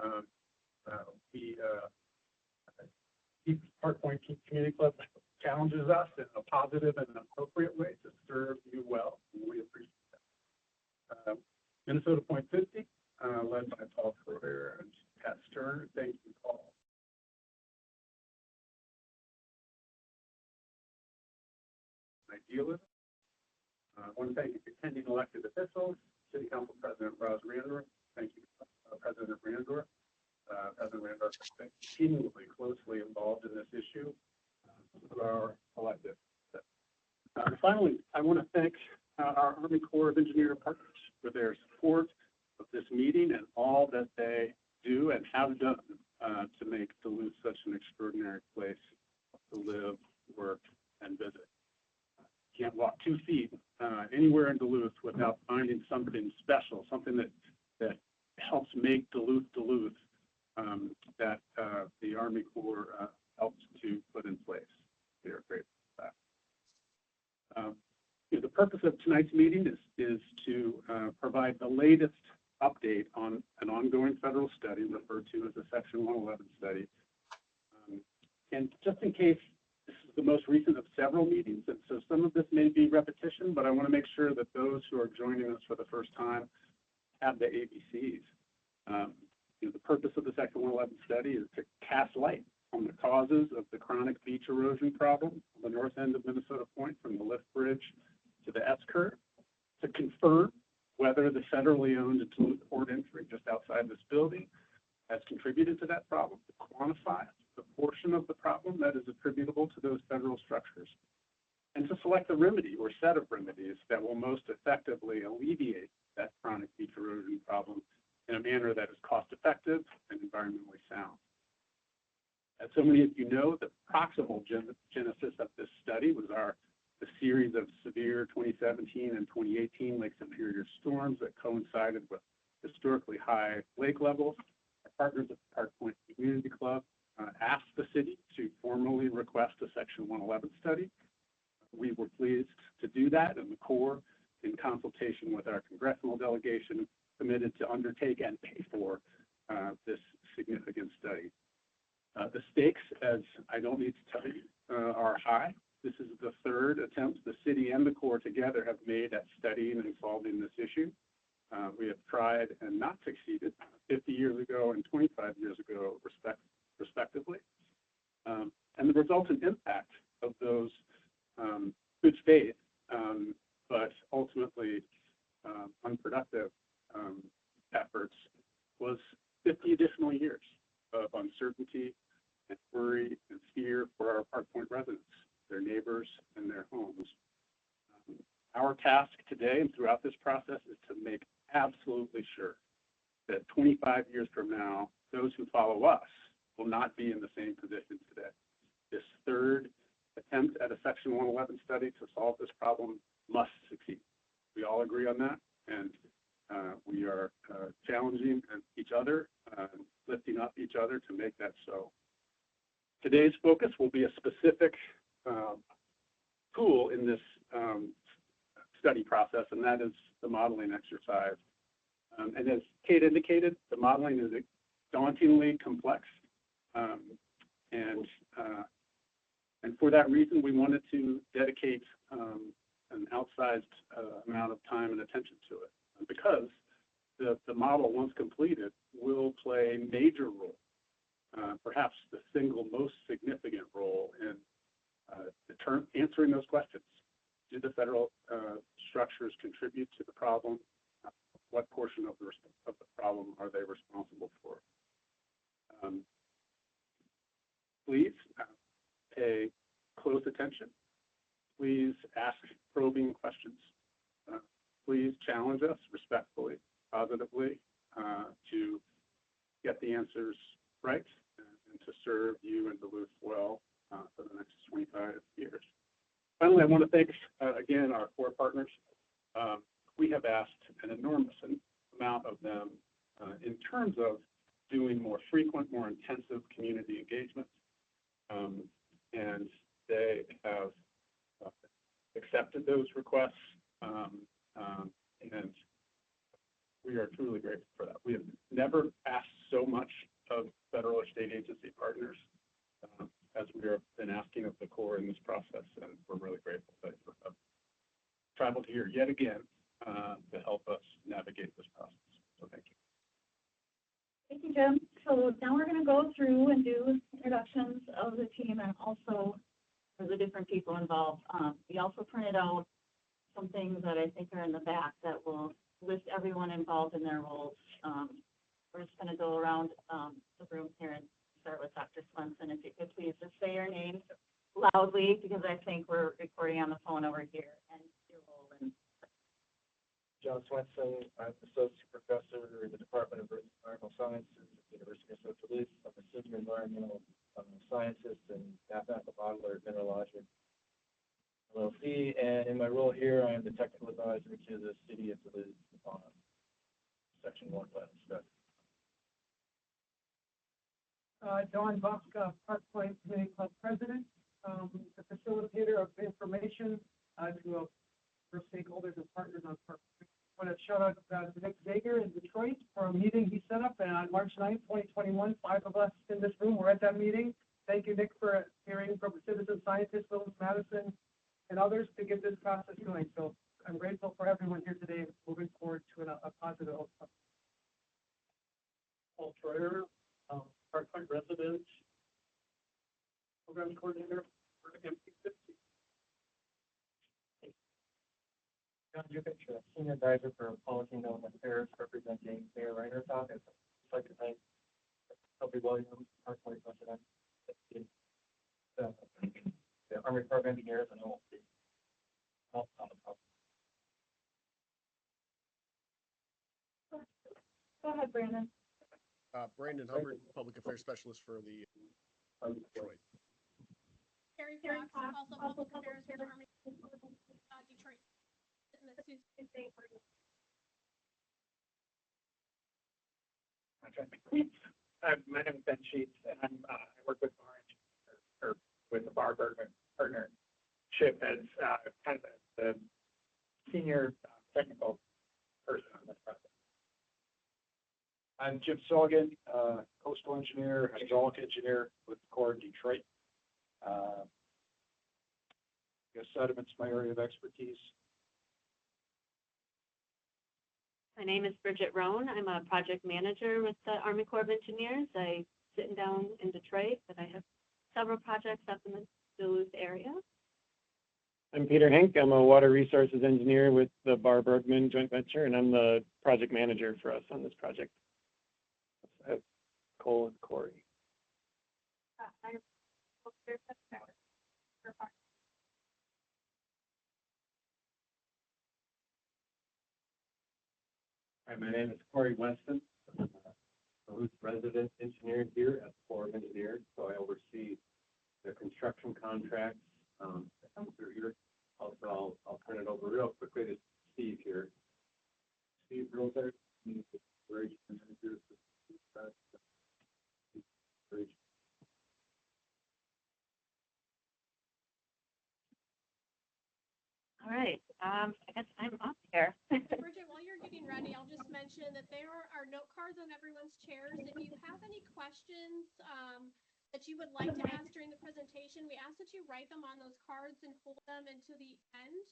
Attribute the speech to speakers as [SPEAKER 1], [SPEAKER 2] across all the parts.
[SPEAKER 1] Um, we Park Point Community Club challenges us in a positive and appropriate way to serve you well. We appreciate that. Minnesota Point 50, led by Paul Ferrer and Pat Stern. Thank you, Paul. Idealism. I want to thank you attending elected officials, City Council President Roz Randor. Thank you, President Randor. President Randor has been exceedingly closely involved in this issue through our elected. Finally, I want to thank our Army Corps of Engineer partners for their support of this meeting and all that they do and have done to make Duluth such an extraordinary place to live, work, and visit. You can't walk 2 feet anywhere in Duluth without finding something special, something that helps make Duluth Duluth, that the Army Corps helped to put in place. We are grateful for that. The purpose of tonight's meeting is to provide the latest update on an ongoing federal study referred to as a Section 111 study. And just in case this is the most recent of several meetings, and so some of this may be repetition, but I want to make sure that those who are joining us for the first time have the ABCs. The purpose of the Section 111 study is to cast light on the causes of the chronic beach erosion problem on the north end of Minnesota Point from the lift bridge to the S curve, to confirm whether the federally owned Duluth port entry just outside this building has contributed to that problem, to quantify the portion of the problem that is attributable to those federal structures, and to select a remedy or set of remedies that will most effectively alleviate that chronic beach erosion problem in a manner that is cost-effective and environmentally sound. As so many of you know, the proximal genesis of this study was the series of severe 2017 and 2018 Lake Superior storms that coincided with historically high lake levels. Our partners at the Park Point Community Club asked the city to formally request a Section 111 study. We were pleased to do that, and the Corps, in consultation with our congressional delegation, committed to undertake and pay for this significant study. The stakes, as I don't need to tell you, are high. This is the third attempt the city and the Corps together have made at studying and solving this issue. We have tried and not succeeded 50 years ago and 25 years ago, respectively. And the resultant impact of those good faith, but ultimately unproductive efforts was 50 additional years of uncertainty and worry and fear for our Park Point residents, their neighbors, and their homes. Our task today and throughout this process is to make absolutely sure that 25 years from now, those who follow us will not be in the same position today. This third attempt at a Section 111 study to solve this problem must succeed. We all agree on that, and we are challenging each other, lifting up each other to make that so. Today's focus will be a specific tool in this study process, and that is the modeling exercise. And as Kate indicated, the modeling is dauntingly complex, and for that reason, we wanted to dedicate an outsized amount of time and attention to it, because the model, once completed, will play a major role, perhaps the single most significant role in answering those questions. Do the federal structures contribute to the problem? What portion of the problem are they responsible for? Please pay close attention. Please ask probing questions. Please challenge us respectfully, positively, to get the answers right and to serve you and Duluth well for the next 25 years. Finally, I want to thank, again, our Corps partners. We have asked an enormous amount of them in terms of doing more frequent, more intensive community engagement, and they have accepted those requests, and we are truly grateful for that. We have never asked so so much of federal or state agency partners, as we have been asking of the Corps in this process, and we're really grateful that you have traveled here yet again to help us navigate this process. So thank you.
[SPEAKER 2] Thank you, Jim. So now we're going to go through and do introductions of the team and also for the different people involved. We also printed out some things that I think are in the back that will list everyone involved in their roles. We're just going to go around the room here and start with Dr. Swenson. If you could please just say your name loudly, because I think we're recording on the phone over here, and your role. And
[SPEAKER 3] John Swenson, I'm Associate Professor in the Department of Environmental Sciences at the University of Toulouse. I'm a Senior Environmental Scientist and Mathematical Modeler at Mineralogic LLC, and in my role here, I am the Technical Advisor to the City of Toulouse on Section 1 Plan Study.
[SPEAKER 4] Don Bosca, Park Point Committee Club President, the facilitator of information for stakeholders and partners on Park Point. I want to shout out to Nick Zager in Detroit for a meeting he set up on March 9th, 2021. 5 of us in this room were at that meeting. Thank you, Nick, for hearing from citizen scientists, Willis Madison, and others to get this process going. So I'm grateful for everyone here today, moving forward to a positive outcome.
[SPEAKER 1] Paul Troyer, Park Point resident, program coordinator for MP50.
[SPEAKER 3] John Jukich, Senior Advisor for Policy and Development Affairs, representing Mayor Reiner's office. I'd like to thank Toby Williams, Park Point President, the Army Corps of Engineers, and all the help on the process.
[SPEAKER 2] go ahead, Brandon.
[SPEAKER 5] Brandon Hubbard, Public Affairs Specialist for the Detroit.
[SPEAKER 6] Carrie Fox, also Public Affairs for the Army, Detroit.
[SPEAKER 7] My name is Ben Sheets, and I work with with the Bar Bergman partnership as kind of the senior technical person on this project.
[SPEAKER 1] I'm Jim Sullivan, coastal engineer, hydraulic engineer with the Corps of Detroit. I guess sediment's my area of expertise.
[SPEAKER 8] My name is Bridget Roan. I'm a project manager with the Army Corps of Engineers. I sit down in Detroit, but I have several projects up in the Duluth area.
[SPEAKER 9] I'm Peter Henk. I'm a water resources engineer with the Bar Bergman joint venture, and I'm the project manager for us on this project. I have Cole and Corey.
[SPEAKER 3] Hi, my name is Corey Weston. I'm a resident engineer here at the Corps of Engineers, so I oversee the construction contracts that come through here. Also, I'll turn it over real quickly to Steve here. Steve Roser, Bridge Manager.
[SPEAKER 8] All right, I guess I'm up here.
[SPEAKER 6] Bridget, while you're getting ready, I'll just mention that there are note cards on everyone's chairs. If you have any questions that you would like to ask during the presentation, we ask that you write them on those cards and hold them until the end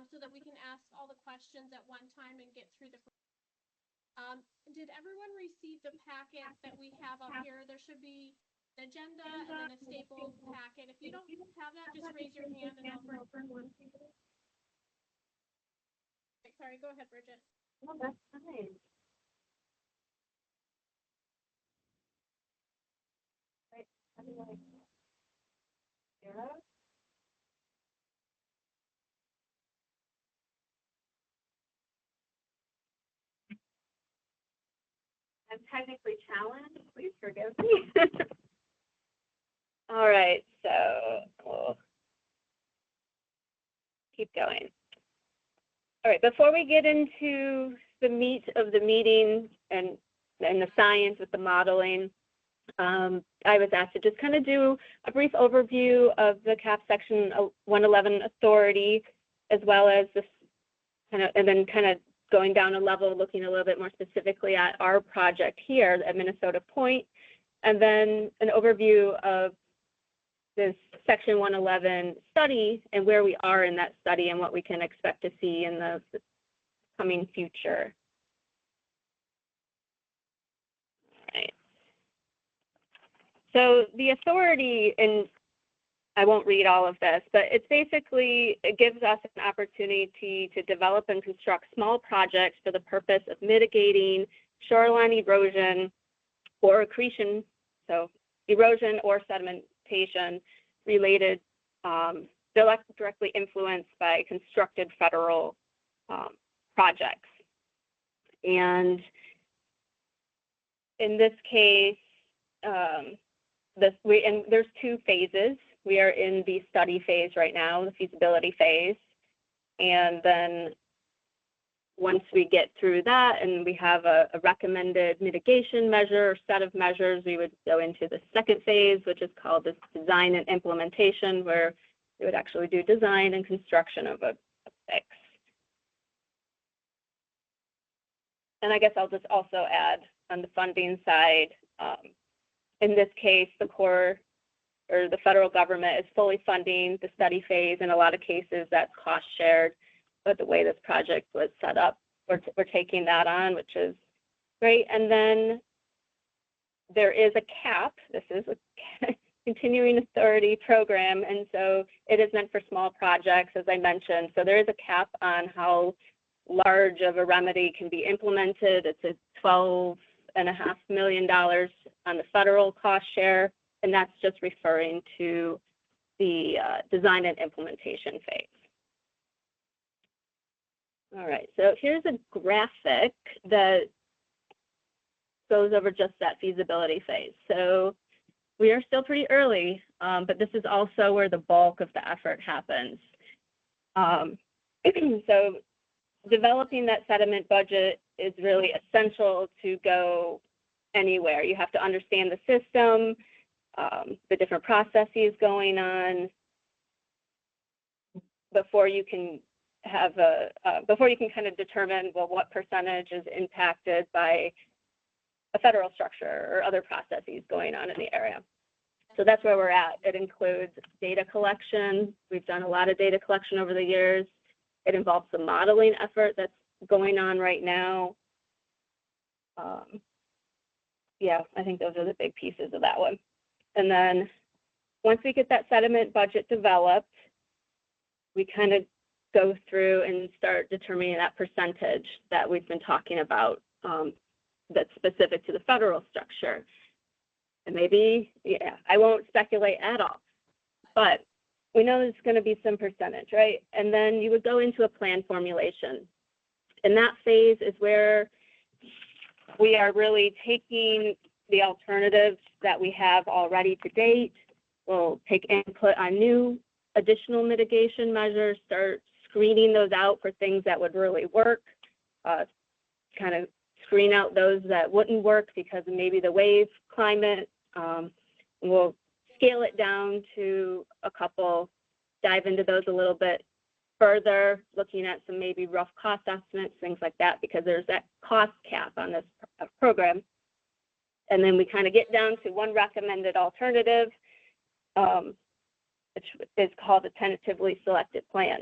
[SPEAKER 6] so that we can ask all the questions at one time and get through the. Did everyone receive the packet that we have up here? There should be an agenda and then a stapled packet. If you don't have that, just raise your hand and I'll bring one. Sorry, go ahead, Bridget.
[SPEAKER 8] Oh, that's fine. Right, how do I? Sarah? I'm technically challenged. Please forgive me. All right, so we'll keep going. All right, before we get into the meat of the meeting and the science with the modeling, I was asked to just kind of do a brief overview of the CAP Section 111 authority, as well as this kind of, and then kind of going down a level, looking a little bit more specifically at our project here at Minnesota Point, and then an overview of this Section 111 study and where we are in that study and what we can expect to see in the coming future. All right. So the authority, and I won't read all of this, but it's basically, it gives us an opportunity to develop and construct small projects for the purpose of mitigating shoreline erosion or accretion, so erosion or sedimentation related, directly influenced by constructed federal projects. And in this case, there's two phases. We are in the study phase right now, the feasibility phase. And then once we get through that and we have a recommended mitigation measure or set of measures, we would go into the second phase, which is called the design and implementation, where we would actually do design and construction of a fix. And I guess I'll just also add on the funding side, in this case, the Corps or the federal government is fully funding the study phase. In a lot of cases, that's cost shared, but the way this project was set up, we're taking that on, which is great. And then there is a cap. This is a continuing authority program, and so it is meant for small projects, as I mentioned. So there is a cap on how large of a remedy can be implemented. It's a $12.5 million on the federal cost share, and that's just referring to the design and implementation phase. All right, so here's a graphic that goes over just that feasibility phase. So we are still pretty early, but this is also where the bulk of the effort happens. So developing that sediment budget is really essential to go anywhere. You have to understand the system, the different processes going on before you can have before you can kind of determine, well, what percentage is impacted by a federal structure or other processes going on in the area. So that's where we're at. It includes data collection. We've done a lot of data collection over the years. It involves the modeling effort that's going on right now. Yeah, I think those are the big pieces of that one. And then once we get that sediment budget developed, we kind of go through and start determining that percentage that we've been talking about that's specific to the federal structure. And maybe, yeah, I won't speculate at all, but we know there's going to be some percentage, right? And then you would go into a plan formulation. And that phase is where we are really taking the alternatives that we have already to date. We'll take input on new additional mitigation measures, start screening those out for things that would really work, kind of screen out those that wouldn't work because of maybe the wave climate. We'll scale it down to a couple, dive into those a little bit further, looking at some maybe rough cost estimates, things like that, because there's that cost cap on this program. And then we kind of get down to one recommended alternative, which is called a tentatively selected plan.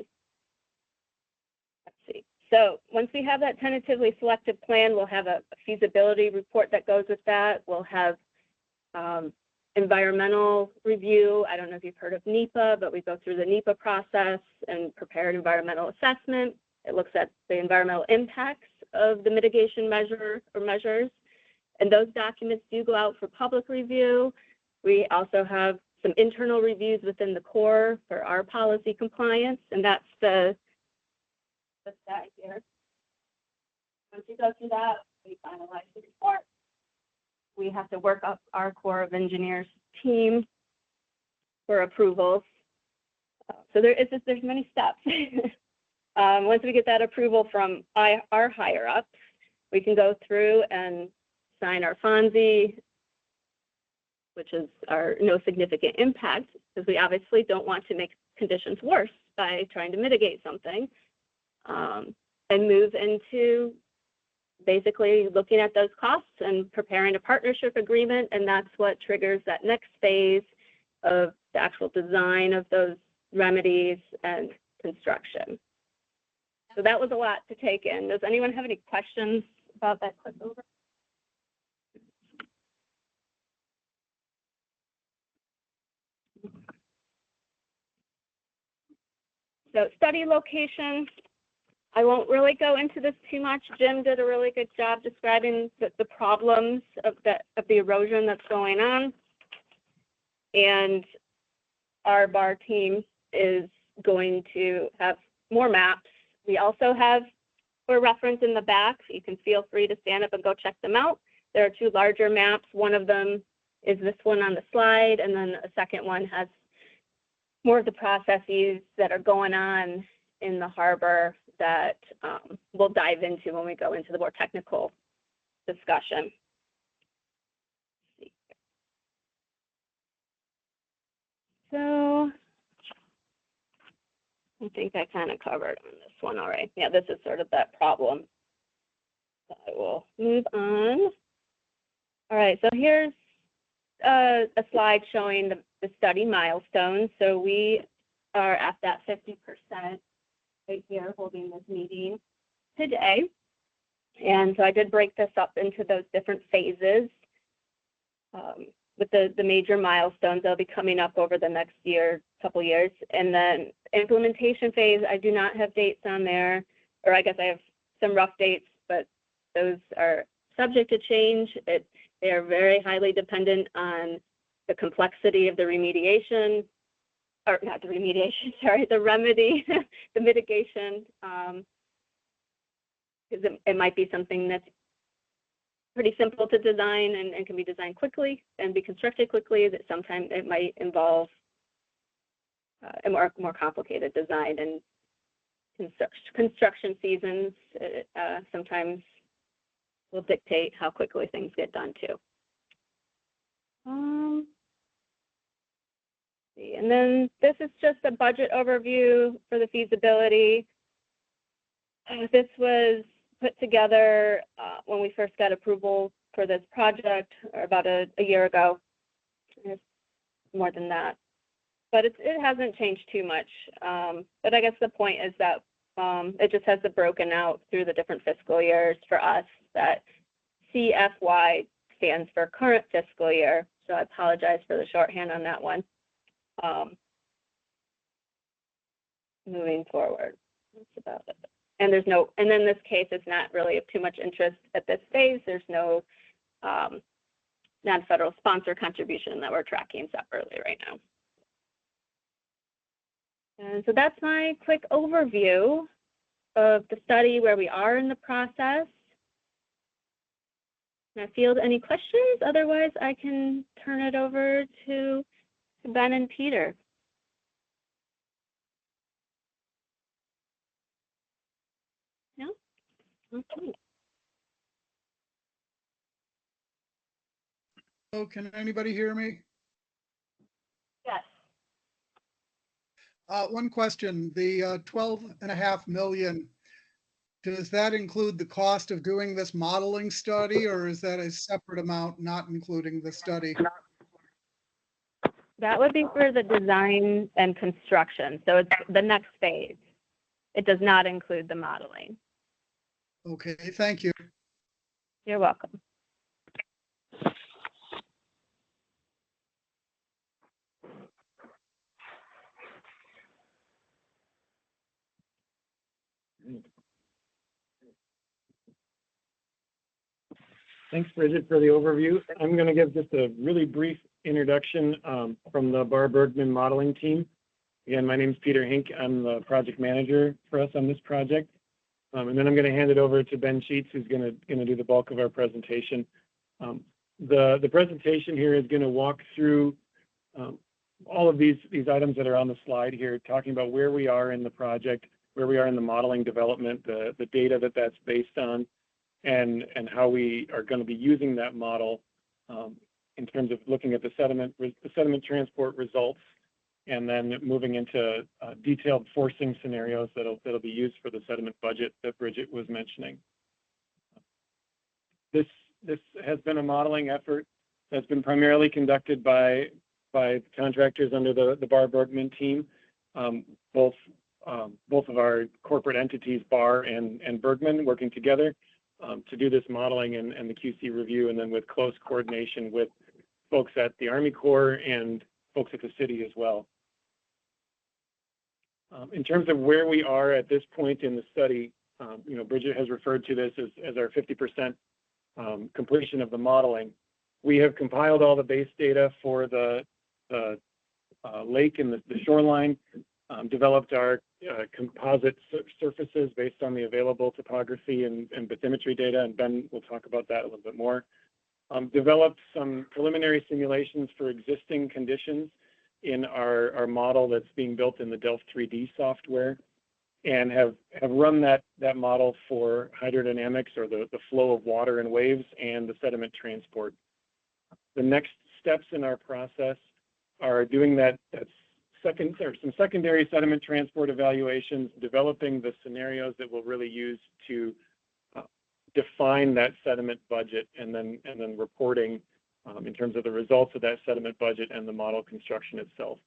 [SPEAKER 8] Let's see. So once we have that tentatively selected plan, we'll have a feasibility report that goes with that. We'll have environmental review. I don't know if you've heard of NEPA, but we go through the NEPA process and prepare an environmental assessment. It looks at the environmental impacts of the mitigation measure or measures. And those documents do go out for public review. We also have some internal reviews within the Corps for our policy compliance, and that's that here. Once you go through that, we finalize the report. We have to work up our Corps of Engineers team for approvals. So there's many steps. Once we get that approval from our higher ups, we can go through and sign our FONSI, which is our no significant impact, because we obviously don't want to make conditions worse by trying to mitigate something. and move into basically looking at those costs and preparing a partnership agreement. And that's what triggers that next phase of the actual design of those remedies and construction. So that was a lot to take in. Does anyone have any questions about that quick over? So study location, I won't really go into this too much. Jim did a really good job describing the problems of the erosion that's going on. And our bar team is going to have more maps. We also have, for reference in the back, you can feel free to stand up and go check them out. There are two larger maps. One of them is this one on the slide, and then a second one has more of the processes that are going on in the harbor that we'll dive into when we go into the more technical discussion. So I think I kind of covered on this one already. Yeah, this is sort of that problem. So I will move on. All right, so here's a slide showing the study milestones. So we are at that 50% right here holding this meeting today. And so I did break this up into those different phases with the major milestones that'll be coming up over the next couple years. And then implementation phase, I do not have dates on there, or I guess I have some rough dates, but those are subject to change. They are very highly dependent on the complexity of the remediation, or not the remediation, sorry, the remedy, the mitigation, because it might be something that's pretty simple to design and can be designed quickly and be constructed quickly. That sometimes it might involve a more complicated design, and construction seasons sometimes will dictate how quickly things get done too. And then this is just a budget overview for the feasibility. This was put together when we first got approval for this project, or about a year ago. It's more than that, but it hasn't changed too much. But I guess the point is that it just has it broken out through the different fiscal years for us. That CFY stands for current fiscal year. So I apologize for the shorthand on that one. Moving forward, that's about it. And there's no, and in this case, it's not really of too much interest at this phase. There's no non-federal sponsor contribution that we're tracking separately right now. And so that's my quick overview of the study, where we are in the process. Can I field any questions? Otherwise, I can turn it over to Ben and Peter. No? Okay.
[SPEAKER 10] Oh, can anybody hear me?
[SPEAKER 8] Yes.
[SPEAKER 10] One question, the 12.5 million, does that include the cost of doing this modeling study, or is that a separate amount not including the study?
[SPEAKER 8] That would be for the design and construction. So it's the next phase. It does not include the modeling.
[SPEAKER 10] Okay, thank you.
[SPEAKER 8] You're welcome.
[SPEAKER 9] Thanks, Bridget, for the overview. I'm going to give just a really brief introduction from the Bar Bergman modeling team. Again, my name is Peter Hink. I'm the project manager for us on this project. And then I'm going to hand it over to Ben Sheets, who's going to do the bulk of our presentation. The presentation here is going to walk through all of these items that are on the slide here, talking about where we are in the project, where we are in the modeling development, the data that's based on, and how we are going to be using that model in terms of looking at the sediment transport results and then moving into detailed forcing scenarios that'll be used for the sediment budget that Bridget was mentioning. This has been a modeling effort that's been primarily conducted by contractors under the Barr Bergman team. Both of our corporate entities, Barr and Bergman, working together to do this modeling and the QC review, and then with close coordination with folks at the Army Corps and folks at the city as well. In terms of where we are at this point in the study, Bridget has referred to this as our 50% completion of the modeling. We have compiled all the base data for the lake and the shoreline, developed our composite surfaces based on the available topography and bathymetry data, and Ben will talk about that a little bit more. Developed some preliminary simulations for existing conditions in our model that's being built in the Delft 3D software, and have run that model for hydrodynamics, or the flow of water and waves, and the sediment transport. The next steps in our process are doing some secondary sediment transport evaluations, developing the scenarios that we'll really use to define that sediment budget, and then reporting in terms of the results of that sediment budget and the model construction itself.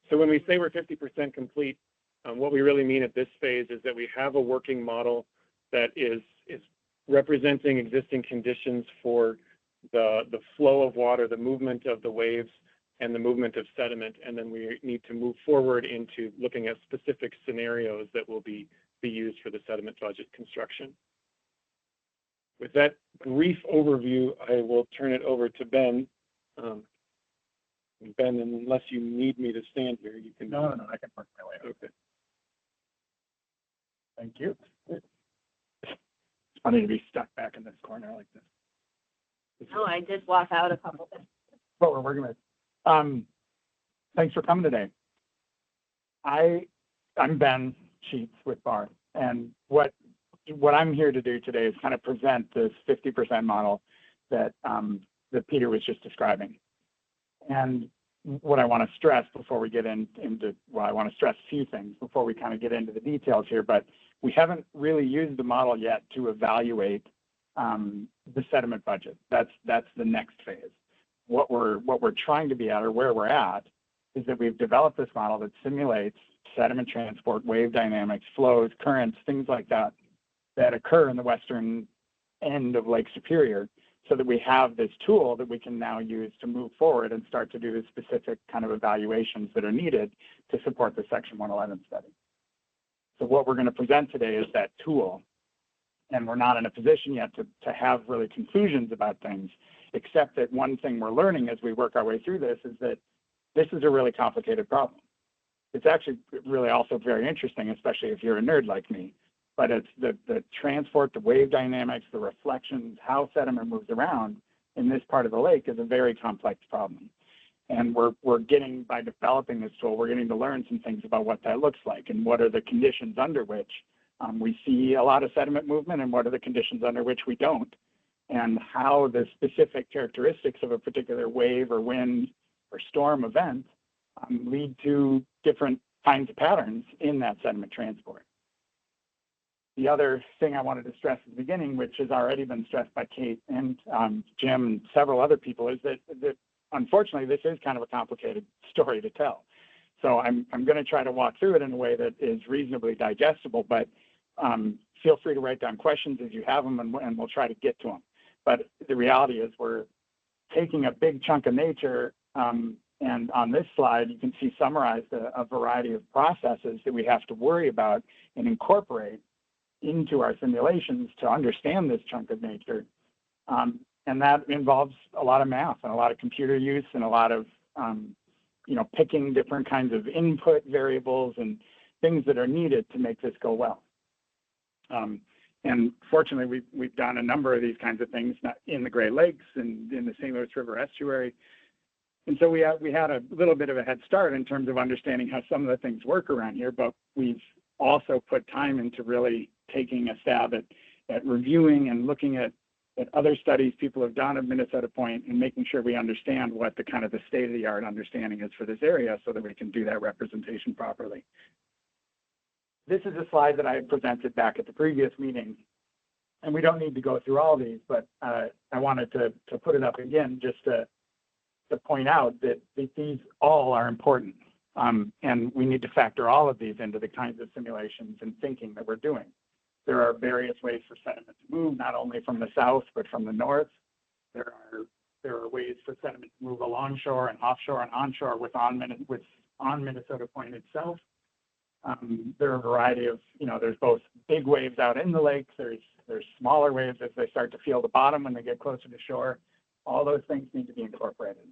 [SPEAKER 9] So when we say we're 50% complete, what we really mean at this phase is that we have a working model that is representing existing conditions for the flow of water, the movement of the waves, and the movement of sediment, and then we need to move forward into looking at specific scenarios that will be used for the sediment budget construction. With that brief overview, I will turn it over to Ben. Ben, unless you need me to stand here, you can.
[SPEAKER 7] No, I can work my way out.
[SPEAKER 9] Okay.
[SPEAKER 7] Thank you. It's funny to be stuck back in this corner like this.
[SPEAKER 2] No, I did walk out a couple times.
[SPEAKER 7] What we're working with. Thanks for coming today. I'm Ben Sheets with Barr, and what I'm here to do today is kind of present this 50% model that Peter was just describing. And what I want to stress before we get into, well, I want to stress a few things before we kind of get into the details here, but we haven't really used the model yet to evaluate the sediment budget. That's the next phase. What we're trying to be at, or where we're at, is that we've developed this model that simulates sediment transport, wave dynamics, flows, currents, things like that occur in the western end of Lake Superior, so that we have this tool that we can now use to move forward and start to do the specific kind of evaluations that are needed to support the Section 111 study. So what we're going to present today is that tool, and we're not in a position yet to have really conclusions about things, except that one thing we're learning as we work our way through this is that this is a really complicated problem. It's actually really also very interesting, especially if you're a nerd like me, but it's the transport, the wave dynamics, the reflections, how sediment moves around in this part of the lake is a very complex problem. And we're getting, by developing this tool, we're getting to learn some things about what that looks like and what are the conditions under which we see a lot of sediment movement and what are the conditions under which we don't, and how the specific characteristics of a particular wave or wind or storm event lead to different kinds of patterns in that sediment transport. The other thing I wanted to stress at the beginning, which has already been stressed by Kate and Jim and several other people, is that unfortunately this is kind of a complicated story to tell. So I'm going to try to walk through it in a way that is reasonably digestible, but feel free to write down questions as you have them, and we'll try to get to them. But the reality is we're taking a big chunk of nature, and on this slide, you can see summarized a variety of processes that we have to worry about and incorporate into our simulations to understand this chunk of nature. And that involves a lot of math and a lot of computer use and a lot of, picking different kinds of input variables and things that are needed to make this go well. And fortunately, we've done a number of these kinds of things in the Great Lakes and in the St. Louis River estuary. And so we had a little bit of a head start in terms of understanding how some of the things work around here, but we've also put time into really taking a stab at reviewing and looking at that other studies people have done of Minnesota Point, and making sure we understand what the kind of the state-of-the-art understanding is for this area so that we can do that representation properly. This is a slide that I had presented back at the previous meeting, and we don't need to go through all these, but I wanted to put it up again just to point out that these all are important. And we need to factor all of these into the kinds of simulations and thinking that we're doing. There are various ways for sediment to move, not only from the south, but from the north. There are ways for sediment to move alongshore and offshore and onshore on Minnesota Point itself. There are a variety of, there's both big waves out in the lakes, there's smaller waves as they start to feel the bottom when they get closer to shore. All those things need to be incorporated.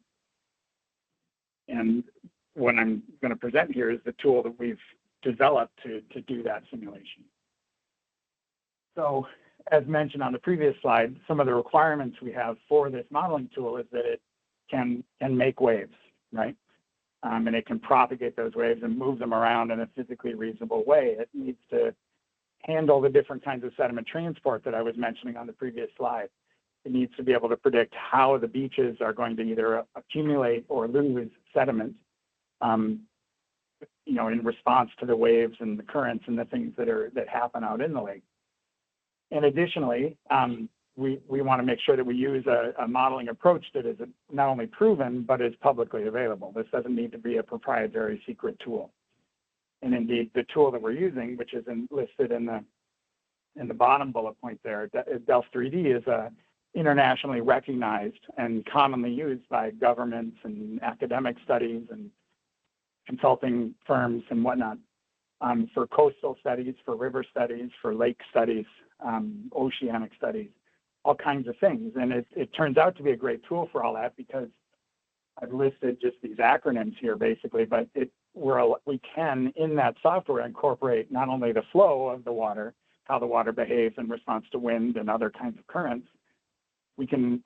[SPEAKER 7] And what I'm going to present here is the tool that we've developed to do that simulation. So as mentioned on the previous slide, some of the requirements we have for this modeling tool is that it can make waves, right? And it can propagate those waves and move them around in a physically reasonable way. It needs to handle the different kinds of sediment transport that I was mentioning on the previous slide. It needs to be able to predict how the beaches are going to either accumulate or lose sediment, in response to the waves and the currents and the things that happen out in the lake. And additionally, we want to make sure that we use a modeling approach that is not only proven, but is publicly available. This doesn't need to be a proprietary secret tool. And indeed, the tool that we're using, which is listed in the bottom bullet point there, Delft3D, is a internationally recognized and commonly used by governments and academic studies and consulting firms and whatnot, for coastal studies, for river studies, for lake studies, oceanic studies, all kinds of things. And it turns out to be a great tool for all that, because I've listed just these acronyms here basically, but we can in that software incorporate not only the flow of the water, how the water behaves in response to wind and other kinds of currents. We can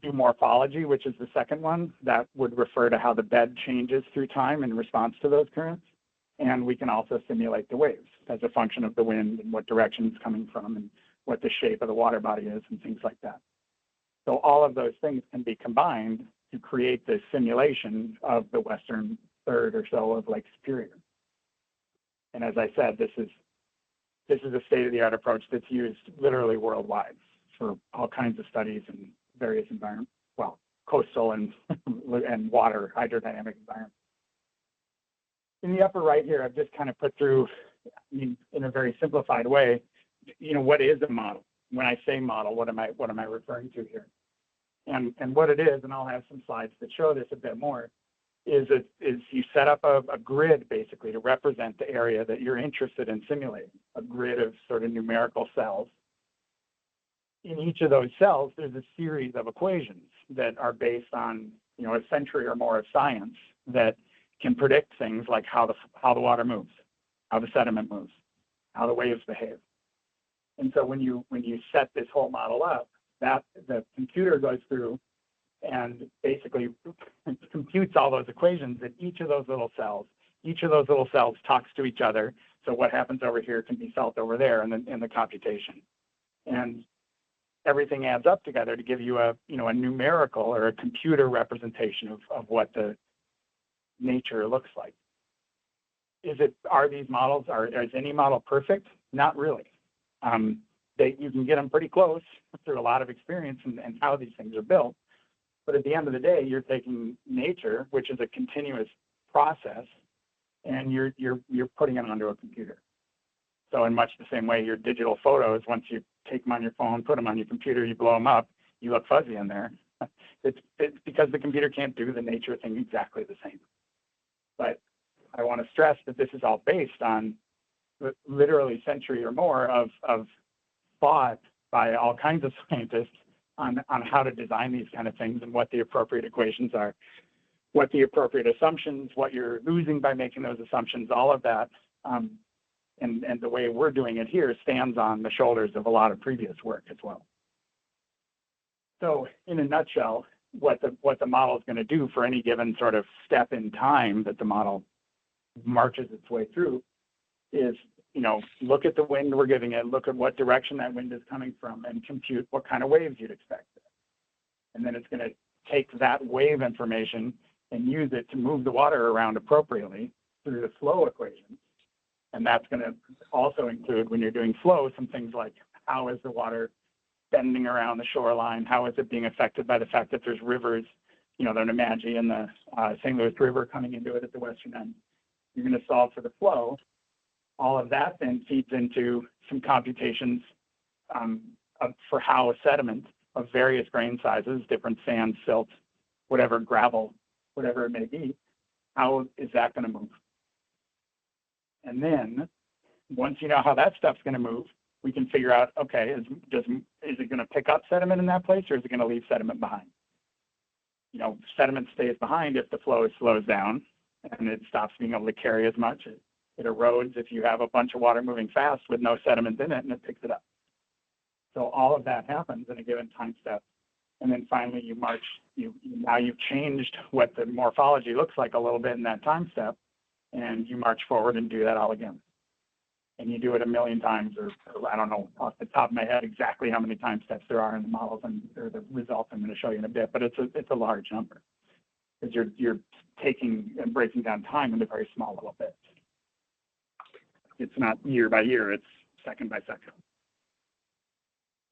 [SPEAKER 7] do morphology, which is the second one. That would refer to how the bed changes through time in response to those currents. And we can also simulate the waves as a function of the wind and what direction it's coming from and what the shape of the water body is and things like that. So all of those things can be combined to create this simulation of the western third or so of Lake Superior. And as I said, this is a state-of-the-art approach that's used literally worldwide for all kinds of studies in various environments, coastal and water hydrodynamic environments. In the upper right here, I've just kind of put through, in a very simplified way, what is a model? When I say model, what am I referring to here? And what it is, and I'll have some slides that show this a bit more, is you set up a grid basically to represent the area that you're interested in simulating, a grid of sort of numerical cells. In each of those cells, there's a series of equations that are based on, a century or more of science that can predict things like how the water moves, how the sediment moves, how the waves behave. And so when you set this whole model up, that the computer goes through and basically computes all those equations in each of those little cells. Each of those little cells talks to each other. So what happens over here can be felt over there in the computation. And everything adds up together to give you a numerical or a computer representation of what the nature looks like. Is any model perfect? Not really. You can get them pretty close through a lot of experience and how these things are built. But at the end of the day, you're taking nature, which is a continuous process, and you're putting it onto a computer. So in much the same way, your digital photos, once you take them on your phone, put them on your computer, you blow them up, you look fuzzy in there. It's because the computer can't do the nature thing exactly the same. But I want to stress that this is all based on literally century or more of thought by all kinds of scientists on how to design these kind of things and what the appropriate equations are, what the appropriate assumptions, what you're losing by making those assumptions, all of that. And the way we're doing it here stands on the shoulders of a lot of previous work as well. So in a nutshell, what the model is going to do for any given sort of step in time that the model marches its way through is look at the wind we're giving it, look at what direction that wind is coming from, and compute what kind of waves you'd expect. And then it's going to take that wave information and use it to move the water around appropriately through the flow equation. And that's going to also include, when you're doing flow, some things like how is the water bending around the shoreline? How is it being affected by the fact that there's rivers, the Nemadji and the St. Louis River coming into it at the western end? You're going to solve for the flow. All of that then feeds into some computations for how sediment of various grain sizes, different sand, silt, whatever, gravel, whatever it may be, how is that going to move? And then once you know how that stuff's going to move, we can figure out, okay, is it going to pick up sediment in that place, or is it going to leave sediment behind? Sediment stays behind if the flow slows down and it stops being able to carry as much. It erodes if you have a bunch of water moving fast with no sediment in it, and it picks it up. So all of that happens in a given time step. And then finally you march, now you've changed what the morphology looks like a little bit in that time step, and you march forward and do that all again. And you do it 1,000,000 times, or I don't know off the top of my head exactly how many time steps there are in the models or the results I'm going to show you in a bit, but it's a large number, because you're taking and breaking down time into very small little bits. It's not year by year, it's second by second.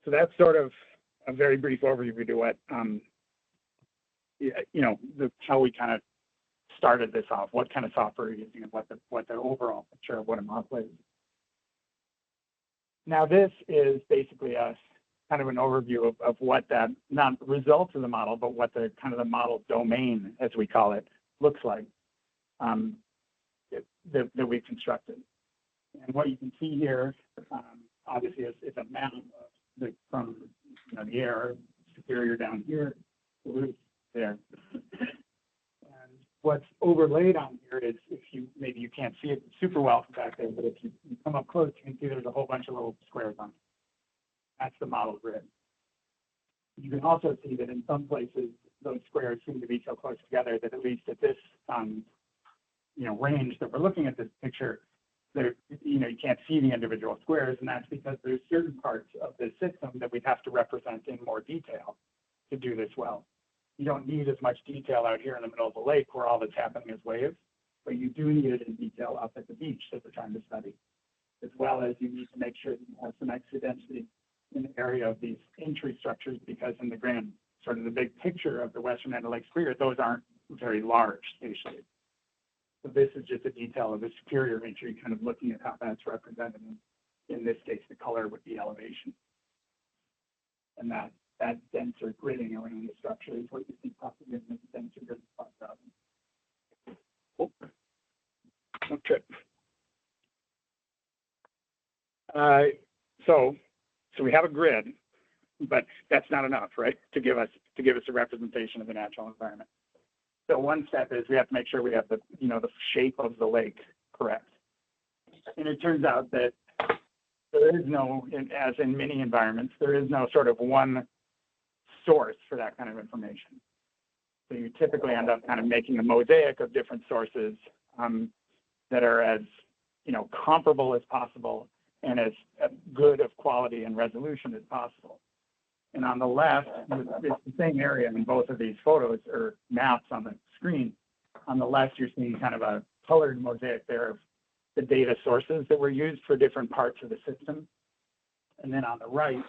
[SPEAKER 7] So that's sort of a very brief overview to what, how we kind of started this off, what kind of software you're using, and what the overall picture of what a model is. Now this is basically a kind of an overview of what that, not the results of the model, but what the kind of the model domain, as we call it, looks like that we've constructed. And what you can see here, obviously, is a map of from the air, Superior down here, Duluth there. And what's overlaid on here is, maybe you can't see it super well from back there, but if you come up close, you can see there's a whole bunch of little squares on it. That's the model grid. You can also see that in some places, those squares seem to be so close together that at least at this, range that we're looking at this picture, there, you can't see the individual squares, and that's because there's certain parts of the system that we'd have to represent in more detail to do this well. You don't need as much detail out here in the middle of the lake where all that's happening is waves, but you do need it in detail up at the beach that we're trying to study, as well as you need to make sure that you have some extra density in the area of these entry structures, because in the grand, sort of the big picture of the western end of Lake Superior, those aren't very large spatially. So this is just a detail of the Superior entry, kind of looking at how that's represented. In this case, the color would be elevation. And that denser gridding around the structure is what you see possibly in this denser grid spot. Oh. Okay. So we have a grid, but that's not enough, right? To give us a representation of the natural environment. So one step is we have to make sure we have the shape of the lake correct. And it turns out that there is no, as in many environments, there is no sort of one source for that kind of information. So you typically end up kind of making a mosaic of different sources that are as comparable as possible and as good of quality and resolution as possible. And on the left, it's the same area in both of these photos or maps on the screen. On the left, you're seeing kind of a colored mosaic there of the data sources that were used for different parts of the system. And then on the right,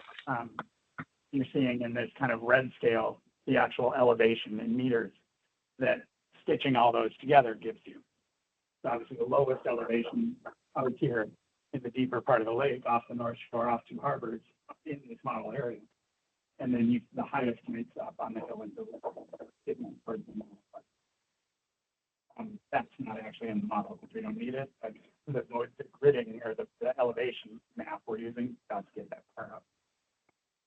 [SPEAKER 7] you're seeing in this kind of red scale, the actual elevation in meters that stitching all those together gives you. So obviously the lowest elevation out here in the deeper part of the lake, off the North Shore, off Two Harbors, in this model area. And then the highest points up on the hill into the model. That's not actually in the model because we don't need it. But the gridding or the elevation map we're using does get that far up.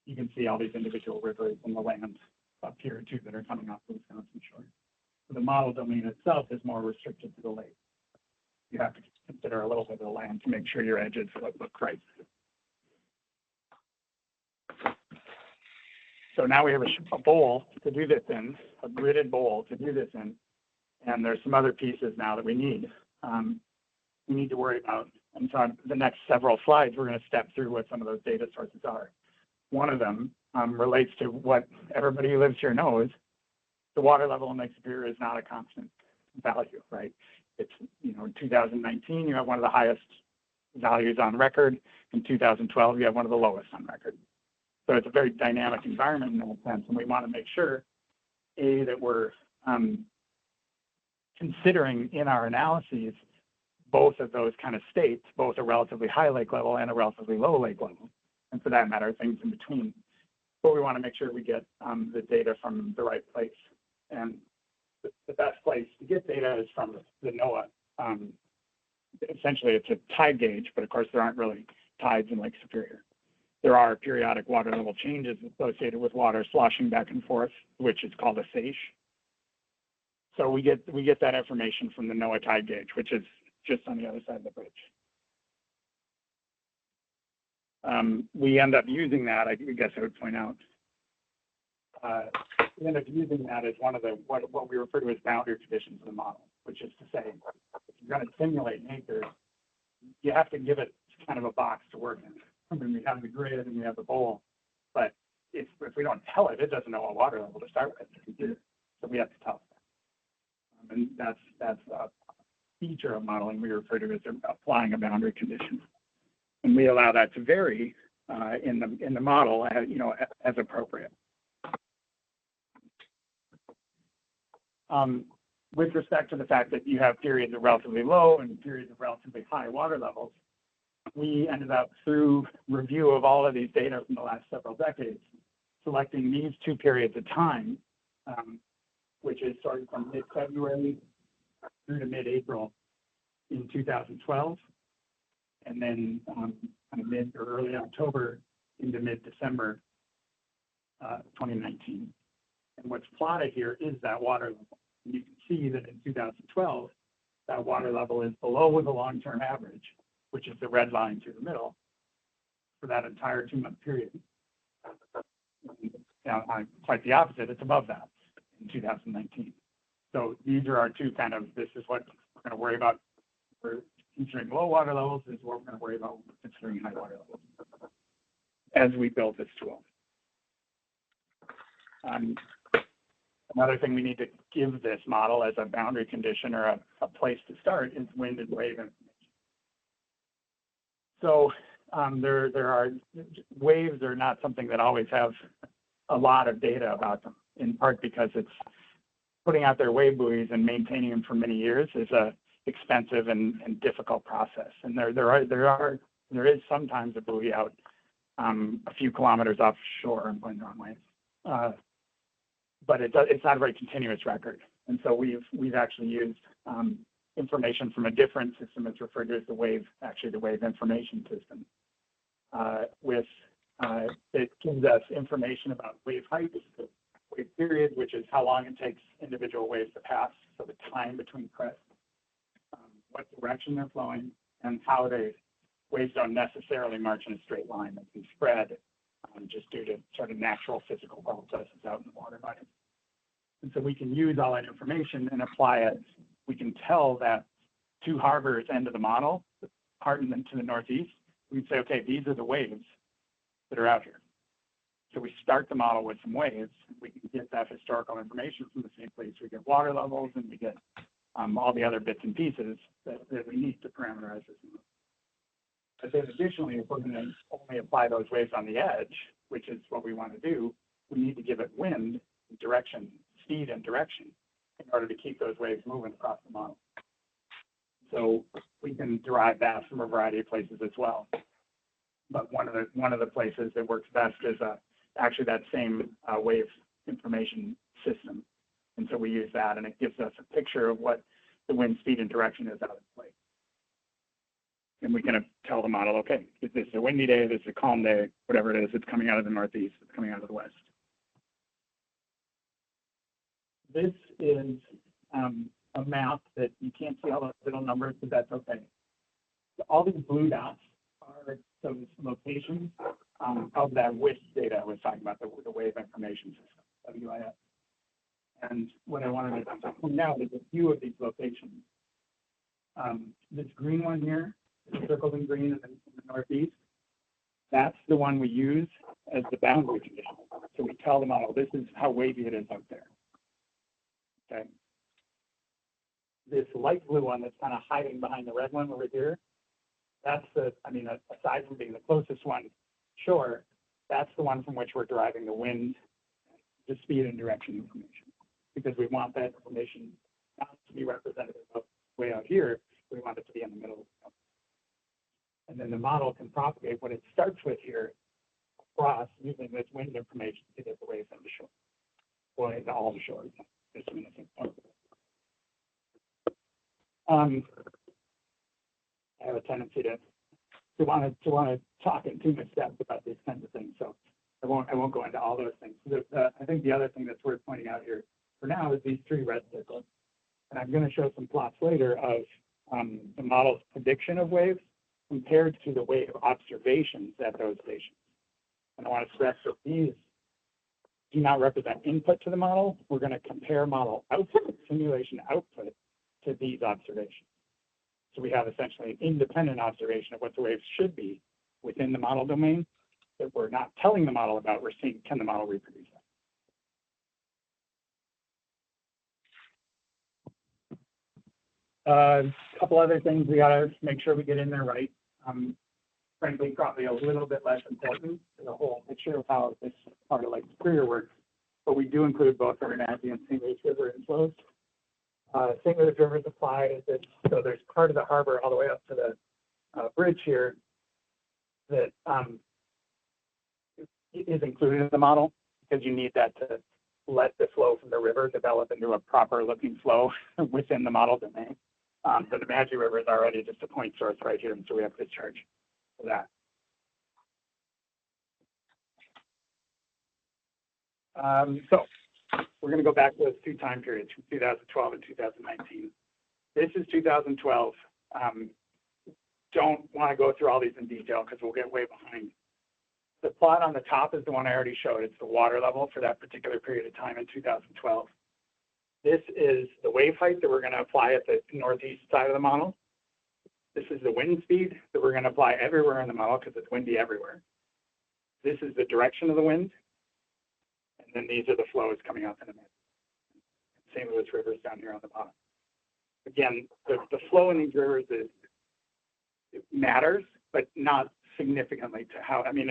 [SPEAKER 7] You can see all these individual rivers and the lands up here too that are coming off the Wisconsin shore. So the model domain itself is more restricted to the lake. You have to consider a little bit of the land to make sure your edges look right. So now we have a bowl to do this in, a gridded bowl to do this in, and there's some other pieces now that we need. We need to worry about And so on the next several slides, we're going to step through what some of those data sources are. One of them relates to what everybody who lives here knows. The water level in Lake Superior is not a constant value, right? It's, you know, in 2019, you have one of the highest values on record. In 2012, you have one of the lowest on record. So it's a very dynamic environment in that sense, and we want to make sure, A, that we're considering in our analyses both of those kind of states, both a relatively high lake level and a relatively low lake level, and for that matter, things in between. But we want to make sure we get the data from the right place. And the best place to get data is from the NOAA. Essentially, it's a tide gauge, but of course, there aren't really tides in Lake Superior. There are periodic water level changes associated with water sloshing back and forth, which is called a seiche. So we get that information from the NOAA tide gauge, which is just on the other side of the bridge. We end up using that, I guess I would point out. We end up using that as one of the, what we refer to as boundary conditions of the model, which is to say, if you're going to simulate nature, you have to give it kind of a box to work in. I mean, we have the grid and we have the bowl, but if we don't tell it, it doesn't know what water level to start with. So we have to tell it. And that's a feature of modeling we refer to as applying a boundary condition. And we allow that to vary in the model, as appropriate. With respect to the fact that you have periods of relatively low and periods of relatively high water levels, we ended up, through review of all of these data from the last several decades, selecting these 2 periods of time, which is starting from mid-February through to mid-April in 2012, and then kind of mid or early October into mid-December 2019. And what's plotted here is that water level. And you can see that in 2012, that water level is below the long-term average, which is the red line through the middle, for that entire 2-month period. Now, quite the opposite, it's above that in 2019. So these are our 2 kind of, this is what we're going to worry about. We're considering low water levels, this is what we're going to worry about considering high water levels as we build this tool. Another thing we need to give this model as a boundary condition or a place to start is wind and wave information. So there are waves are not something that always have a lot of data about them, in part because it's putting out their wave buoys and maintaining them for many years is a expensive and difficult process. And there is sometimes a buoy out a few kilometers offshore and going the wrong way. But it's not a very continuous record. And so we've actually used information from a different system. It's referred to as the wave information system. It gives us information about wave height, wave period, which is how long it takes individual waves to pass, so the time between crests, what direction they're flowing, and how waves don't necessarily march in a straight line. They can spread just due to sort of natural physical processes out in the water body. And so we can use all that information and apply it. We can tell that 2 harbors end of the model, Hardin and to the northeast. We'd say, okay, these are the waves that are out here. So we start the model with some waves. We can get that historical information from the same place. We get water levels and we get all the other bits and pieces that we need to parameterize this model. But then additionally, if we're going to only apply those waves on the edge, which is what we want to do, we need to give it wind, direction, speed, and direction in order to keep those waves moving across the model. So we can derive that from a variety of places as well. But one of the places that works best is actually that same wave information system. And so we use that, and it gives us a picture of what the wind speed and direction is out of the lake. And we can tell the model, okay, if this is a windy day, this is a calm day, whatever it is, it's coming out of the northeast, it's coming out of the west. This is a map that you can't see all the little numbers, but that's okay. So all these blue dots are some locations of that WIS data I was talking about, the wave information system, WIS. And what I wanted to point out is a few of these locations. This green one here circled in green in the northeast, that's the one we use as the boundary condition. So we tell the model, this is how wavy it is out there. Okay. This light blue one that's kind of hiding behind the red one over here, that's the, I mean, aside from being the closest one, sure, that's the one from which we're deriving the wind, the speed and direction information. Because we want that information not to be representative of way out here, we want it to be in the middle. And then the model can propagate what it starts with here across using this wind information to get the waves into shore. Well, into all the shores. This one isn't part of it. I have a tendency to want to talk in too much depth about these kinds of things, so I won't go into all those things. I think the other thing that's worth pointing out here for now is these three red circles, and I'm going to show some plots later of the model's prediction of waves compared to the wave observations at those stations. And I want to stress that these do not represent input to the model. We're going to compare model output, simulation output, to these observations. So we have essentially an independent observation of what the waves should be within the model domain that we're not telling the model about. We're seeing, can the model reproduce that? A couple other things we got to make sure we get in there right. Frankly, probably a little bit less important to the whole picture of how this part of Lake Superior works, but we do include both the Wenatchee and St. Louis River inflows. St. Louis River is applied, so there's part of the harbor all the way up to the bridge here that is included in the model because you need that to let the flow from the river develop into a proper looking flow within the model domain. So the Wenatchee River is already just a point source right here, and so we have discharge for that. So we're going to go back to those two time periods, 2012 and 2019. This is 2012. Don't want to go through all these in detail because we'll get way behind. The plot on the top is the one I already showed. It's the water level for that particular period of time in 2012. This is the wave height that we're going to apply at the northeast side of the model. This is the wind speed that we're going to apply everywhere in the model because it's windy everywhere. This is the direction of the wind. And then these are the flows coming out to the mid. St. Louis River is down here on the bottom. Again, the flow in these rivers it matters, but not significantly to how, I mean,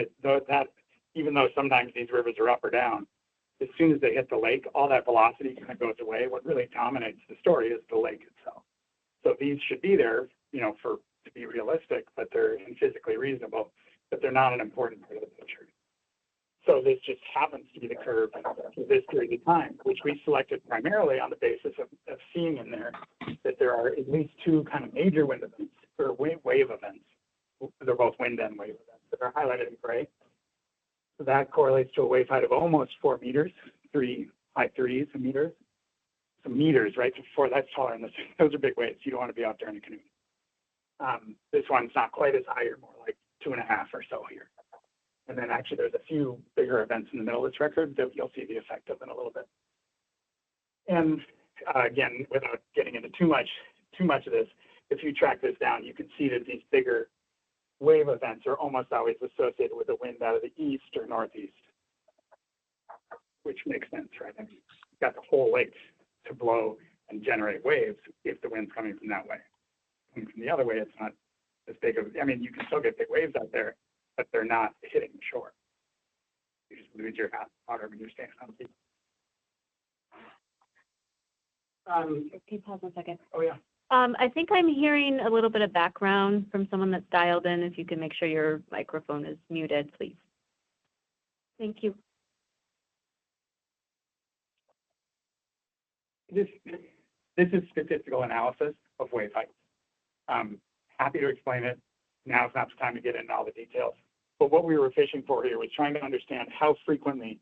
[SPEAKER 7] even though sometimes these rivers are up or down, as soon as they hit the lake, all that velocity kind of goes away. What really dominates the story is the lake itself. So these should be there, you know, to be realistic, but they're physically reasonable, but they're not an important part of the picture. So this just happens to be the curve for this period of time, which we selected primarily on the basis of seeing in there that there are at least two kind of major wind events or wave events. They're both wind and wave events that are highlighted in gray. So that correlates to a wave height of almost 4 meters, high threes meters. So meters, right? So that's taller than this. Those are big waves. You don't want to be out there in a canoe. This one's not quite as high, or more like 2.5 or so here. And then actually there's a few bigger events in the middle of this record that you'll see the effect of in a little bit. And again, without getting into too much of this, if you track this down, you can see that these bigger wave events are almost always associated with the wind out of the east or northeast, which makes sense, right? I mean, you've got the whole lake to blow and generate waves if the wind's coming from that way. Coming from the other way, it's not as big of, I mean, you can still get big waves out there, but they're not hitting the shore. You just lose your water when you're standing on the beach.
[SPEAKER 8] Can you pause 1 second?
[SPEAKER 7] Oh, yeah.
[SPEAKER 8] I think I'm hearing a little bit of background from someone that's dialed in. If you can make sure your microphone is muted, please. Thank you.
[SPEAKER 7] This is statistical analysis of wave heights. Happy to explain it. Now is not the time to get into all the details. But what we were fishing for here was trying to understand how frequently,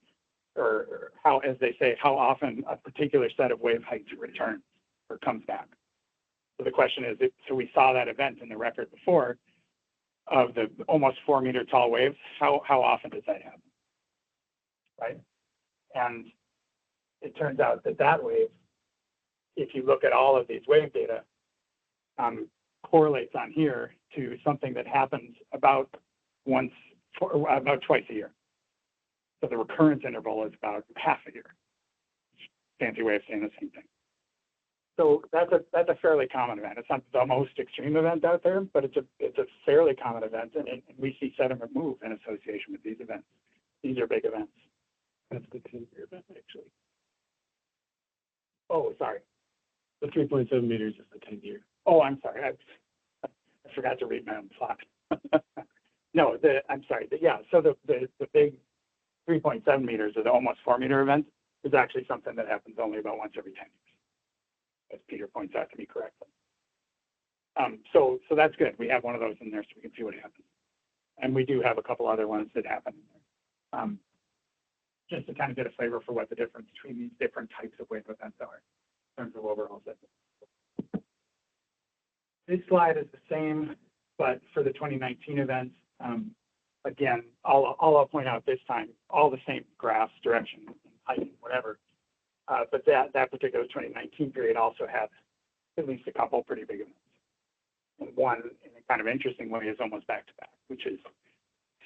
[SPEAKER 7] or how, as they say, how often a particular set of wave heights returns or comes back. So the question is, so we saw that event in the record before of the almost 4 meter tall waves. How often does that happen, right? And it turns out that wave, if you look at all of these wave data, correlates on here to something that happens about twice a year. So the recurrence interval is about half a year. Fancy way of saying the same thing. So that's a fairly common event. It's not the most extreme event out there, but it's a fairly common event, and we see sediment move in association with these events. These are big events. That's the 10-year event, actually. Oh, sorry.
[SPEAKER 9] The 3.7 meters is the 10-year.
[SPEAKER 7] Oh, I'm sorry. I forgot to read my own plot. No, I'm sorry. So the big 3.7 meters or the almost 4-meter event is actually something that happens only about once every 10 years, as Peter points out to me correctly. So that's good. We have one of those in there so we can see what happens. And we do have a couple other ones that happen in there. Just to kind of get a flavor for what the difference between these different types of wave events are in terms of overall sediment. This slide is the same, but for the 2019 events, again, all I'll point out this time, all the same graphs, direction, height, whatever. But that particular 2019 period also had at least a couple pretty big events. And one, in a kind of interesting way, is almost back-to-back, which is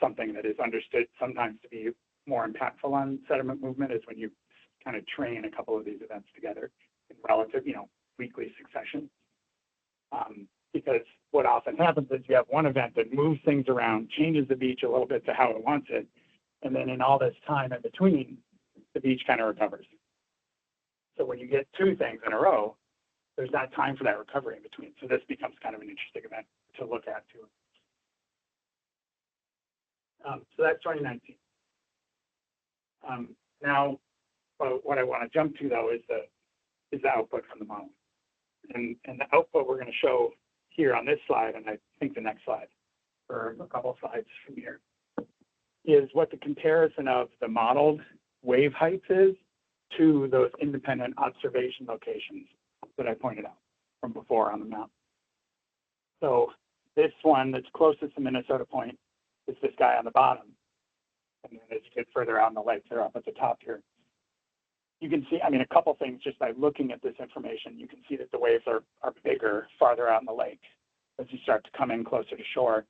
[SPEAKER 7] something that is understood sometimes to be more impactful on sediment movement, is when you kind of train a couple of these events together in relative, weekly succession. Because what often happens is you have one event that moves things around, changes the beach a little bit to how it wants it, and then in all this time in between, the beach kind of recovers. So when you get two things in a row, there's not time for that recovery in between. So this becomes kind of an interesting event to look at too. So that's 2019. Now, what I want to jump to though is the output from the model, and the output we're going to show here on this slide, and I think the next slide, or a couple of slides from here, is what the comparison of the modeled wave heights is to those independent observation locations that I pointed out from before on the map. So this one that's closest to Minnesota Point is this guy on the bottom. And then as you get further out in the lake, they're up at the top here. You can see, a couple things just by looking at this information. You can see that the waves are bigger farther out in the lake. As you start to come in closer to shore,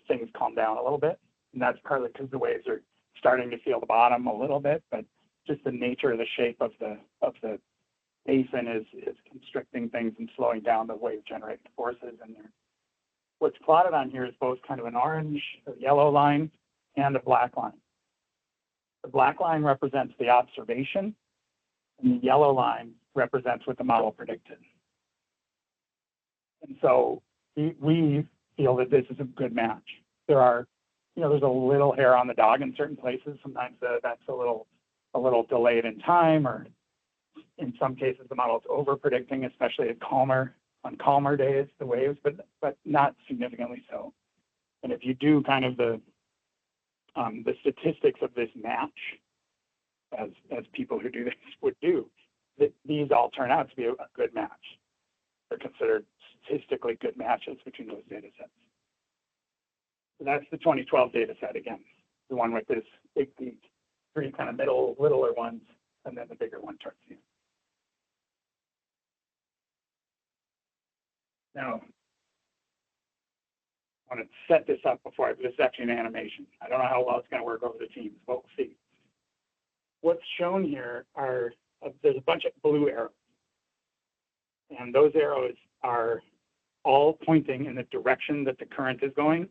[SPEAKER 7] things calm down a little bit. And that's partly because the waves are starting to feel the bottom a little bit, but just the nature of the shape of the basin is constricting things and slowing down the wave generating forces in there. What's plotted on here is both kind of an orange or yellow line and a black line. The black line represents the observation, and the yellow line represents what the model predicted. And so we feel that this is a good match. There are, there's a little hair on the dog in certain places. Sometimes that's a little delayed in time, or in some cases the model is over predicting, especially on calmer days, the waves, but not significantly so. And if you do kind of the statistics of this match, as people who do this would do, that these all turn out to be a good match. They're considered statistically good matches between those data sets. So that's the 2012 data set again, the one with this big peak, three kind of littler ones, and then the bigger one towards the end. Now, I want to set this up before this is actually an animation. I don't know how well it's going to work over the Teams, but we'll see. What's shown here are, there's a bunch of blue arrows. And those arrows are all pointing in the direction that the current is going,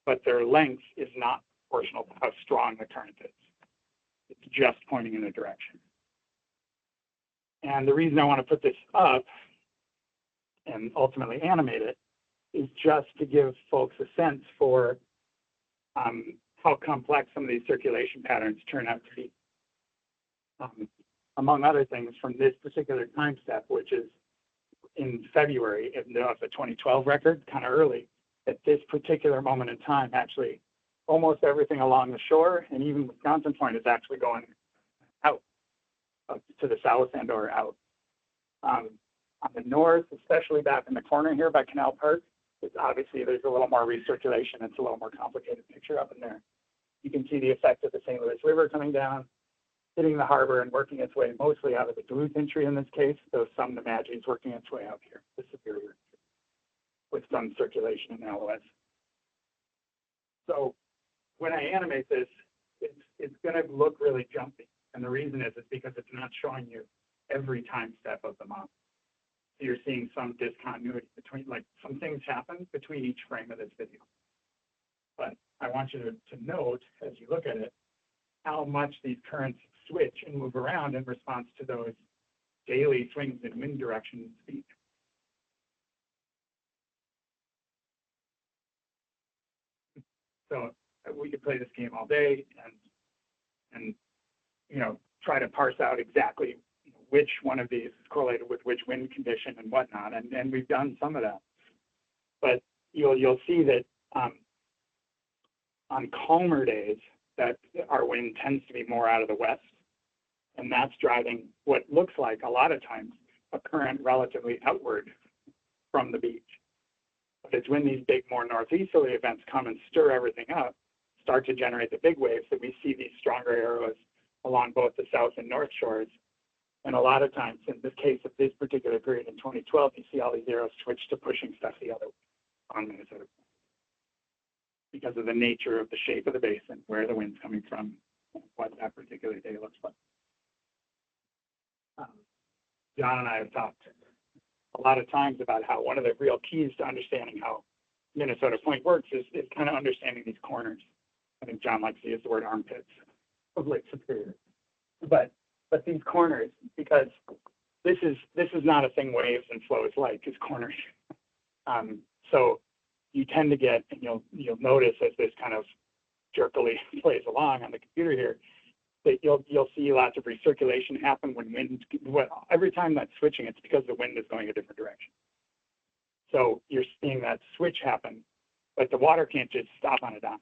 [SPEAKER 7] but their length is not proportional to how strong the current is. It's just pointing in a direction. And the reason I want to put this up and ultimately animate it is just to give folks a sense for how complex some of these circulation patterns turn out to be. Among other things, from this particular time step, which is in February of the 2012 record, kind of early, at this particular moment in time, actually, almost everything along the shore and even Wisconsin Point is actually going out to the south and or out. On the north, especially back in the corner here by Canal Park, it's obviously there's a little more recirculation. It's a little more complicated picture up in there. You can see the effect of the St. Louis River coming down, hitting the harbor and working its way mostly out of the Duluth entry in this case, though some Nemadji is working its way out here, the Superior entry. with some circulation in the LOS. So when I animate this, it's going to look really jumpy. And the reason is because it's not showing you every time step of the model. So you're seeing some discontinuity between, like some things happen between each frame of this video. But I want you to note, as you look at it, how much these currents switch and move around in response to those daily swings in wind direction and speed. So we could play this game all day and you know, try to parse out exactly which one of these is correlated with which wind condition and whatnot, and we've done some of that. But you'll see that on calmer days that our wind tends to be more out of the west, and that's driving what looks like a lot of times a current relatively outward from the beach. But it's when these big, more northeasterly events come and stir everything up, start to generate the big waves, that we see these stronger arrows along both the south and north shores. And a lot of times, in the case of this particular period in 2012, you see all these arrows switch to pushing stuff the other way on Minnesota, because of the nature of the shape of the basin, where the wind's coming from, what that particular day looks like. John and I have talked a lot of times about how one of the real keys to understanding how Minnesota Point works is kind of understanding these corners. I think John likes to use the word armpits of Lake Superior. But these corners, because this is not a thing waves and flows like, is corners. So you tend to get, and you'll notice as this kind of jerkily plays along on the computer here, that you'll see lots of recirculation happen when wind. Every time that's switching, it's because the wind is going a different direction. So you're seeing that switch happen, but the water can't just stop on a dime,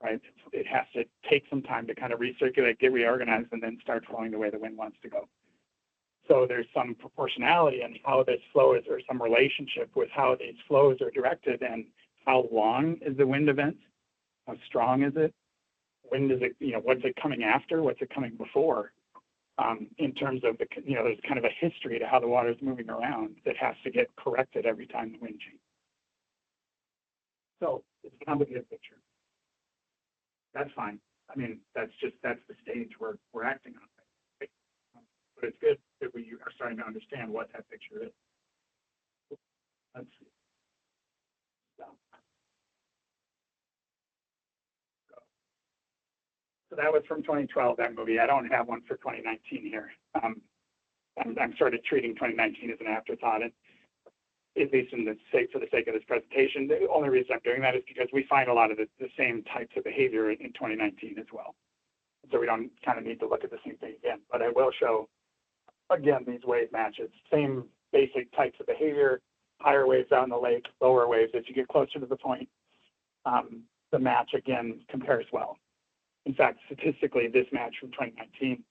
[SPEAKER 7] right? It has to take some time to kind of recirculate, get reorganized, and then start flowing the way the wind wants to go. So there's some proportionality in how this flow is, or some relationship with how these flows are directed, and how long is the wind event, how strong is it, when does it, what's it coming after, what's it coming before, in terms of the, there's kind of a history to how the water is moving around that has to get corrected every time the wind changes. So it's a complicated picture. That's fine. I mean, that's the stage we're acting on. Right? But it's good that we are starting to understand what that picture is. Let's see. So that was from 2012, that movie. I don't have one for 2019 here. I'm sort of treating 2019 as an afterthought, and at least for the sake of this presentation. The only reason I'm doing that is because we find a lot of the same types of behavior in 2019 as well. So we don't kind of need to look at the same thing again. But I will show, again, these wave matches, same basic types of behavior, higher waves out in the lake, lower waves as you get closer to the point. The match, again, compares well. In fact, statistically, this match from 2019,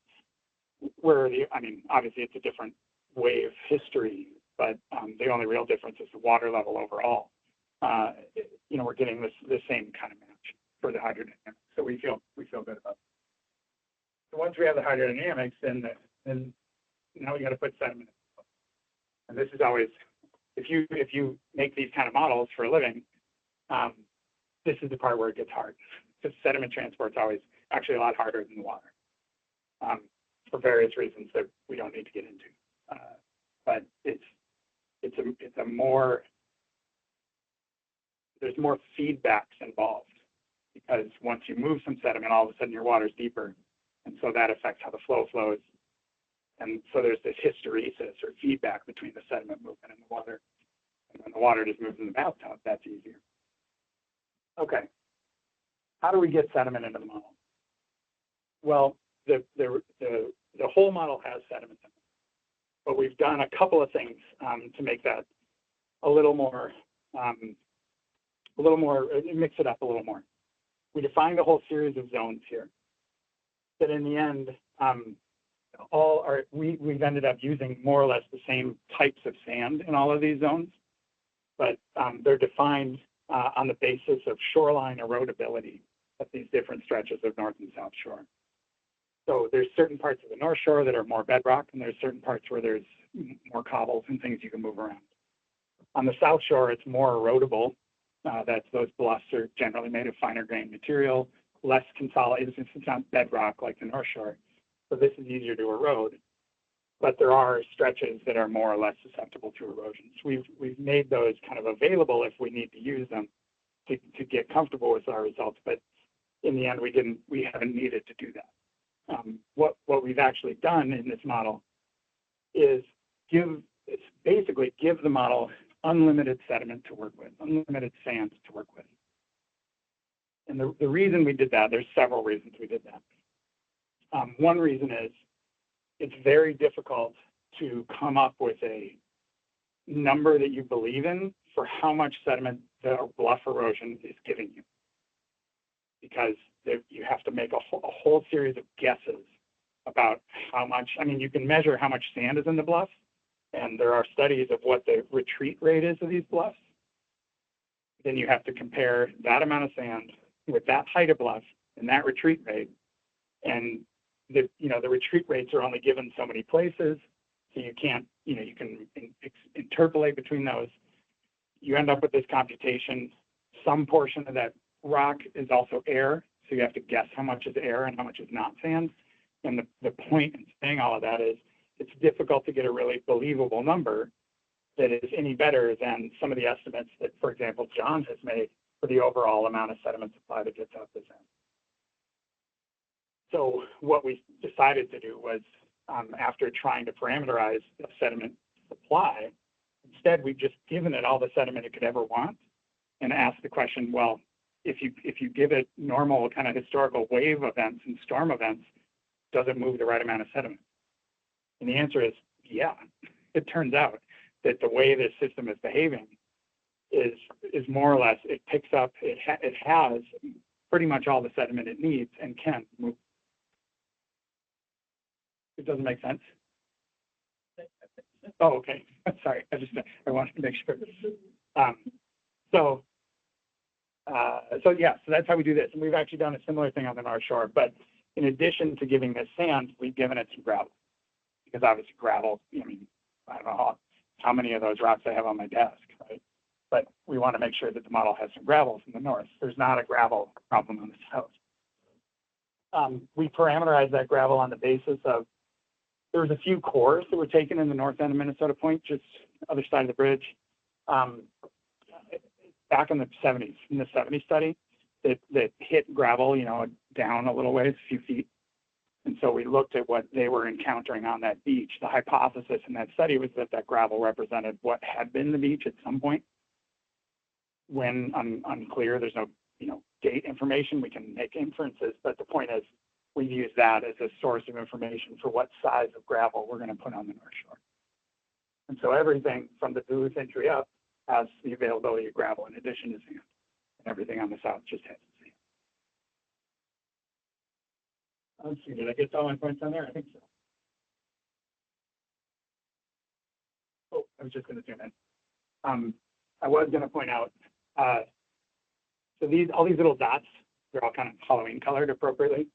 [SPEAKER 7] obviously it's a different wave history, but the only real difference is the water level overall. We're getting the same kind of match for the hydrodynamics, so we feel good about it. So once we have the hydrodynamics, then now we got to put sediment in. And this is always, if you make these kind of models for a living, this is the part where it gets hard. Because sediment transport is always actually a lot harder than the water, for various reasons that we don't need to get into. But it's a more, there's more feedbacks involved, because once you move some sediment, all of a sudden your water's deeper, and so that affects how the flow flows. And so there's this hysteresis or feedback between the sediment movement and the water. And when the water just moves in the bathtub, that's easier. Okay. How do we get sediment into the model? Well, the whole model has sediment in it, but we've done a couple of things to make that a little more, mix it up a little more. We defined a whole series of zones here that in the end, we've ended up using more or less the same types of sand in all of these zones, but they're defined on the basis of shoreline erodibility of these different stretches of North and South Shore. So there's certain parts of the North Shore that are more bedrock, and there's certain parts where there's more cobbles and things you can move around. On the South Shore, it's more erodible. Those bluffs are generally made of finer grained material, less consolidated. It's not bedrock like the North Shore. So this is easier to erode. But there are stretches that are more or less susceptible to erosion. So we've made those kind of available if we need to use them to get comfortable with our results. But in the end, we haven't needed to do that. What we've actually done in this model is basically give the model unlimited sediment to work with, unlimited sand to work with. And the reason we did that, there's several reasons we did that. One reason is it's very difficult to come up with a number that you believe in for how much sediment the bluff erosion is giving you. Because you have to make a whole series of guesses about how much, I mean, you can measure how much sand is in the bluff, and there are studies of what the retreat rate is of these bluffs. Then you have to compare that amount of sand with that height of bluff and that retreat rate. And the retreat rates are only given so many places, so you can't, you can interpolate between those. You end up with this computation. Some portion of that rock is also air, so you have to guess how much is air and how much is not sand. And the point in saying all of that is it's difficult to get a really believable number that is any better than some of the estimates that, for example, John has made for the overall amount of sediment supply that gets out this end. So what we decided to do was, after trying to parameterize the sediment supply, instead we've just given it all the sediment it could ever want and asked the question, well, if you give it normal kind of historical wave events and storm events, does it move the right amount of sediment? And the answer is, yeah. It turns out that the way this system is behaving is more or less, it picks up, it has pretty much all the sediment it needs and can move. It doesn't make sense? Oh, okay. Sorry. I wanted to make sure. So that's how we do this. And we've actually done a similar thing on the North Shore. But in addition to giving this sand, we've given it some gravel. Because obviously gravel, I mean, I don't know how many of those rocks I have on my desk, right? But we want to make sure that the model has some gravels in the north. There's not a gravel problem on the south. We parameterized that gravel on the basis of, there was a few cores that were taken in the north end of Minnesota Point, just other side of the bridge, back in the 70s, in the 70 study, that hit gravel, down a little ways, a few feet. And so we looked at what they were encountering on that beach. The hypothesis in that study was that gravel represented what had been the beach at some point. When unclear, there's no date information, we can make inferences, but the point is we use that as a source of information for what size of gravel we're going to put on the North Shore. And so everything from the Duluth entry up has the availability of gravel in addition to sand. And everything on the south just has sand. Let's see, did I get all my points on there? I think so. Oh, I was just going to zoom in. I was going to point out, so all these little dots, they're all kind of Halloween colored appropriately,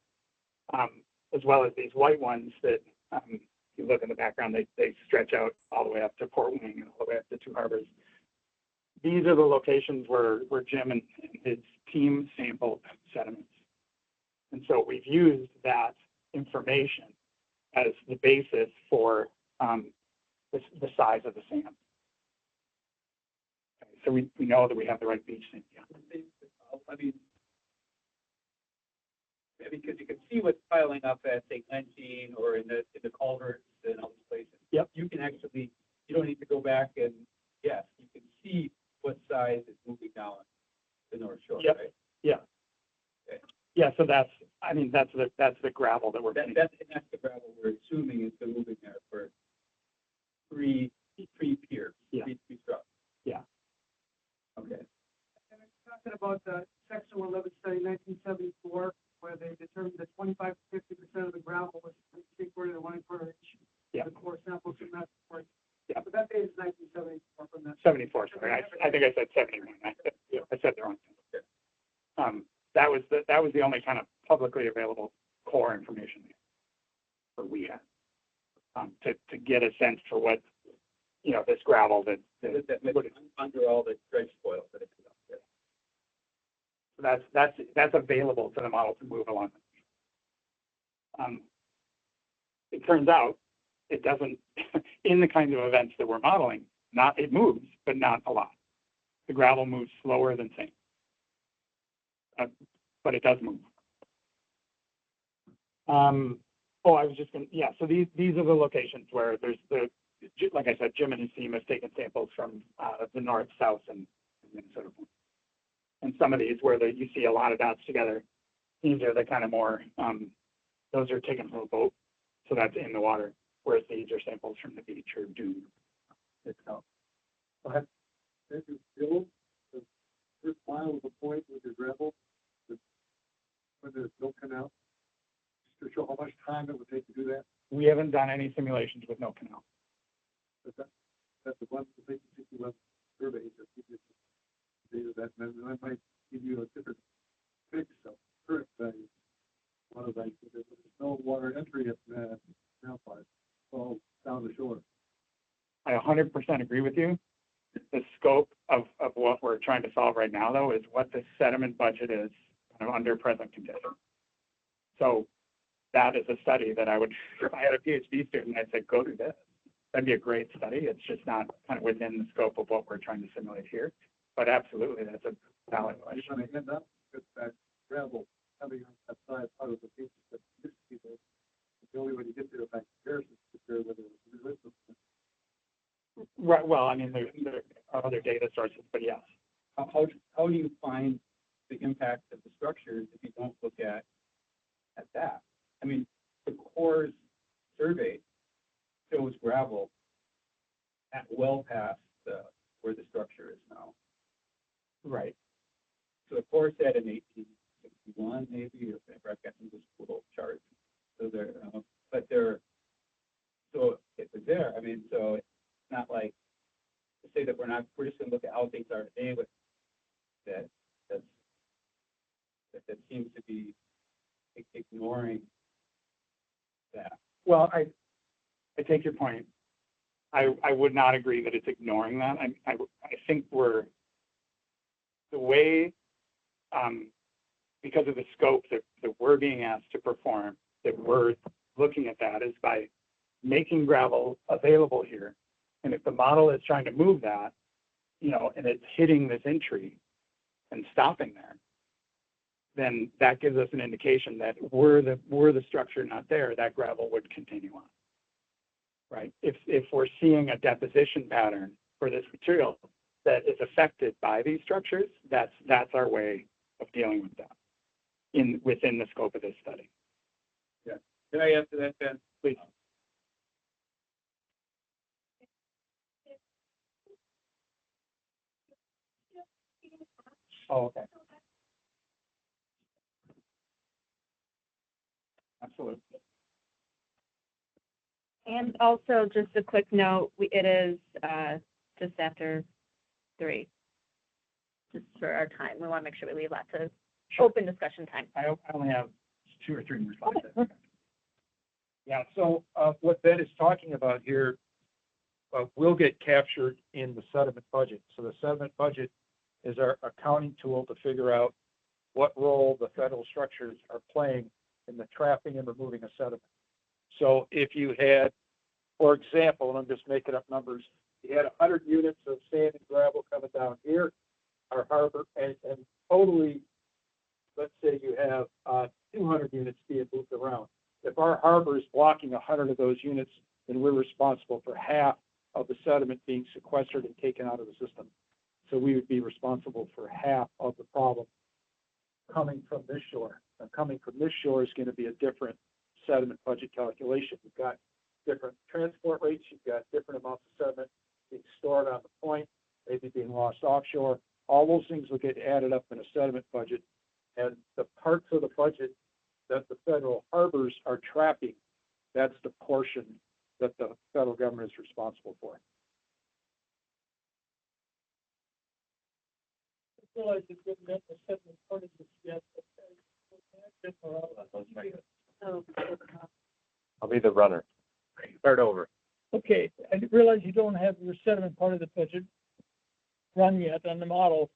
[SPEAKER 7] as well as these white ones that, if you look in the background, they stretch out all the way up to Port Wing and all the way up to Two Harbors. These are the locations where Jim and his team sampled sediments. And so we've used that information as the basis for the size of the sand. Okay, so we know that we have the right beach sand. Yeah.
[SPEAKER 11] I mean, because you can see what's piling up at St. Lansing or in the culverts and all these places.
[SPEAKER 7] Yep.
[SPEAKER 11] You don't need to go back and guess. You can see what size is moving down the North Shore.
[SPEAKER 7] Yep.
[SPEAKER 11] Right?
[SPEAKER 7] Yeah.
[SPEAKER 11] Okay.
[SPEAKER 7] Yeah. So that's the gravel that we're getting.
[SPEAKER 11] That's the gravel we're assuming is been moving there for three piers.
[SPEAKER 7] Yeah.
[SPEAKER 11] Three structures.
[SPEAKER 7] Yeah.
[SPEAKER 11] Okay.
[SPEAKER 4] And it's talking about the Section 11 study, 1974, where they determined that 25 to 50% of the gravel was 3/4 to 1/4 inch.
[SPEAKER 7] Yeah.
[SPEAKER 4] The core samples from that point.
[SPEAKER 7] Yeah.
[SPEAKER 4] But that date is 1974 from that.
[SPEAKER 7] 74. Sorry, I think I said 71. I said the wrong thing. That was the only kind of publicly available core information that we had to get a sense for what this gravel that
[SPEAKER 11] Under all the dredge spoils that have been up there.
[SPEAKER 7] that's available to the model to move along. It turns out it doesn't, in the kinds of events that we're modeling, it moves, but not a lot. The gravel moves slower than sand. But it does move. I was just so these are the locations where there's like I said, Jim and his team has taken samples from the north, south, and Minnesota. And some of these where you see a lot of dots together, these are the kind of more, those are taken from a boat, so that's in the water, whereas these are samples from the beach or dune itself. Go ahead.
[SPEAKER 1] Have you built the first mile of the point with your gravel, when there's no canal, to show how much time it would take to do that?
[SPEAKER 7] We haven't done any simulations with no canal.
[SPEAKER 1] But that's the one to take the 61 survey to give you data that, and that might give you a different fix of current value. One of like, there's no water entry at now part, all down the shore.
[SPEAKER 7] I 100% agree with you. The scope of what we're trying to solve right now, though, is what the sediment budget is kind of under present conditions. So that is a study that I would, if I had a PhD student, I'd say, go do this. That'd be a great study. It's just not kind of within the scope of what we're trying to simulate here. But absolutely, that's a valid
[SPEAKER 1] I just
[SPEAKER 7] question.
[SPEAKER 1] want to end up with that gravel coming on that side part of the beach that used to be there. The only way to get there by comparison is to compare whether it was
[SPEAKER 7] Right. Well, I mean, there are other data sources, but yes.
[SPEAKER 11] How do you find the impact of the structures if you don't look at that? I mean, the Corps survey shows gravel at well past where the structure is now.
[SPEAKER 7] Right.
[SPEAKER 11] So the Corps said in 1861, maybe, or if I've got some of those little charts. So so it was there. I mean, so it's not like to say that we're just going to look at how things are today, but that seems to be ignoring that.
[SPEAKER 7] Well, I take your point. I would not agree that it's ignoring that. I think the way, because of the scope that we're being asked to perform, that we're looking at that is by making gravel available here. And if the model is trying to move that, and it's hitting this entry and stopping there, then that gives us an indication that were the structure not there, that gravel would continue on. Right? If we're seeing a deposition pattern for this material that is affected by these structures, that's our way of dealing with that within the scope of this study.
[SPEAKER 11] Yeah. Can I answer that, Ben?
[SPEAKER 7] Please. Oh, okay. Absolutely.
[SPEAKER 8] And also, just a quick note, it is just after 3, just for our time. We want to make sure we leave lots of open discussion time.
[SPEAKER 7] I only have 2 or 3 more slides.
[SPEAKER 12] Yeah, so what Ben is talking about here will get captured in the sediment budget. So the sediment budget is our accounting tool to figure out what role the federal structures are playing in the trapping and removing of sediment. So if you had, for example, and I'm just making up numbers, you had 100 units of sand and gravel coming down here, our harbor, and totally, let's say you have 200 units being moved around. If our harbor is blocking 100 of those units, then we're responsible for half of the sediment being sequestered and taken out of the system. So we would be responsible for half of the problem coming from this shore. Now, coming from this shore is going to be a different sediment budget calculation. You've got different transport rates. You've got different amounts of sediment being stored on the point, maybe being lost offshore. All those things will get added up in a sediment budget. And the parts of the budget that the federal harbors are trapping, that's the portion that the federal government is responsible for.
[SPEAKER 3] I'll be the runner. Start over.
[SPEAKER 12] Okay,
[SPEAKER 13] I realize you don't have your sediment part of the budget run yet on the model,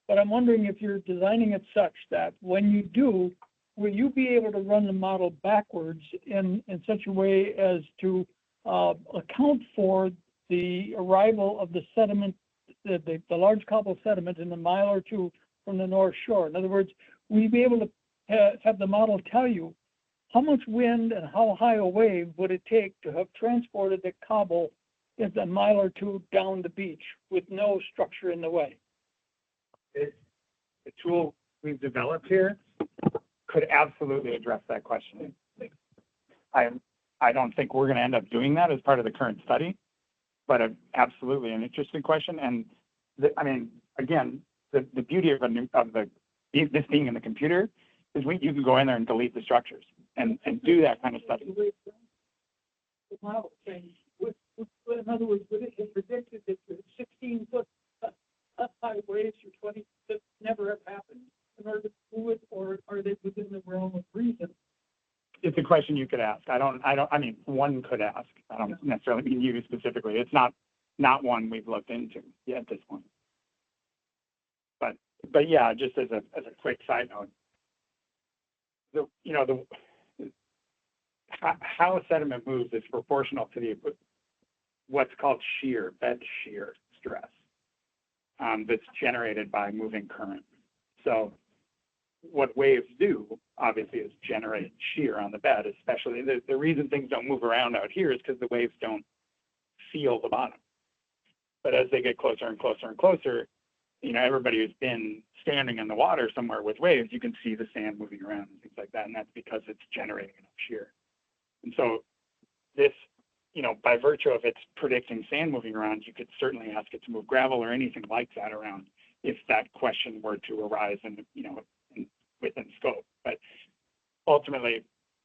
[SPEAKER 13] but I'm wondering if you're designing it such that when you do, will you be able to run the model backwards in such a way as to account for the arrival of the sediment, the large cobble sediment in a mile or two from the North Shore? In other words, will you be able to have the model tell you how much wind and how high a wave would it take to have transported the cobble is a mile or two down the beach with no structure in the way?
[SPEAKER 7] The tool we've developed here could absolutely address that question. I don't think we're going to end up doing that as part of the current study, but absolutely an interesting question. And I mean, again, the beauty of this being in the computer is you can go in there and delete the structures and do that kind of study.
[SPEAKER 13] The model saying, in other words, would it have predicted that the 16-foot high waves or 20 that never have happened in order to do it, or are they within the realm of reason?
[SPEAKER 7] It's a question you could ask. I mean, one could ask. I don't necessarily mean you specifically. It's not one we've looked into yet at this point. But yeah, just as a quick side note, how sediment moves is proportional to what's called bed shear stress that's generated by moving current. So what waves do, obviously, is generate shear on the bed, especially the reason things don't move around out here is because the waves don't feel the bottom. But as they get closer and closer and closer, everybody who's been standing in the water somewhere with waves, you can see the sand moving around and things like that, and that's because it's generating enough shear. And so this, by virtue of its predicting sand moving around, you could certainly ask it to move gravel or anything like that around if that question were to arise within scope. But ultimately,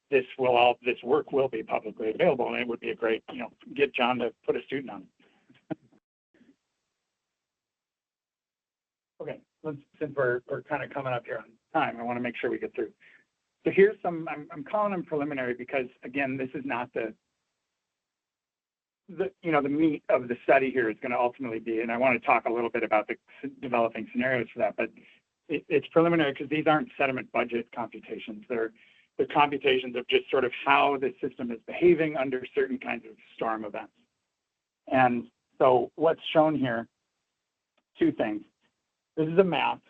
[SPEAKER 7] this work will be publicly available, and it would be a great, get John to put a student on it. Okay, since we're kind of coming up here on time, I want to make sure we get through. So here's I'm calling them preliminary because, again, this is not the meat of the study here is going to ultimately be, and I want to talk a little bit about the developing scenarios for that, but it's preliminary because these aren't sediment budget computations. They're the computations of just sort of how the system is behaving under certain kinds of storm events. And so what's shown here, two things. This is a map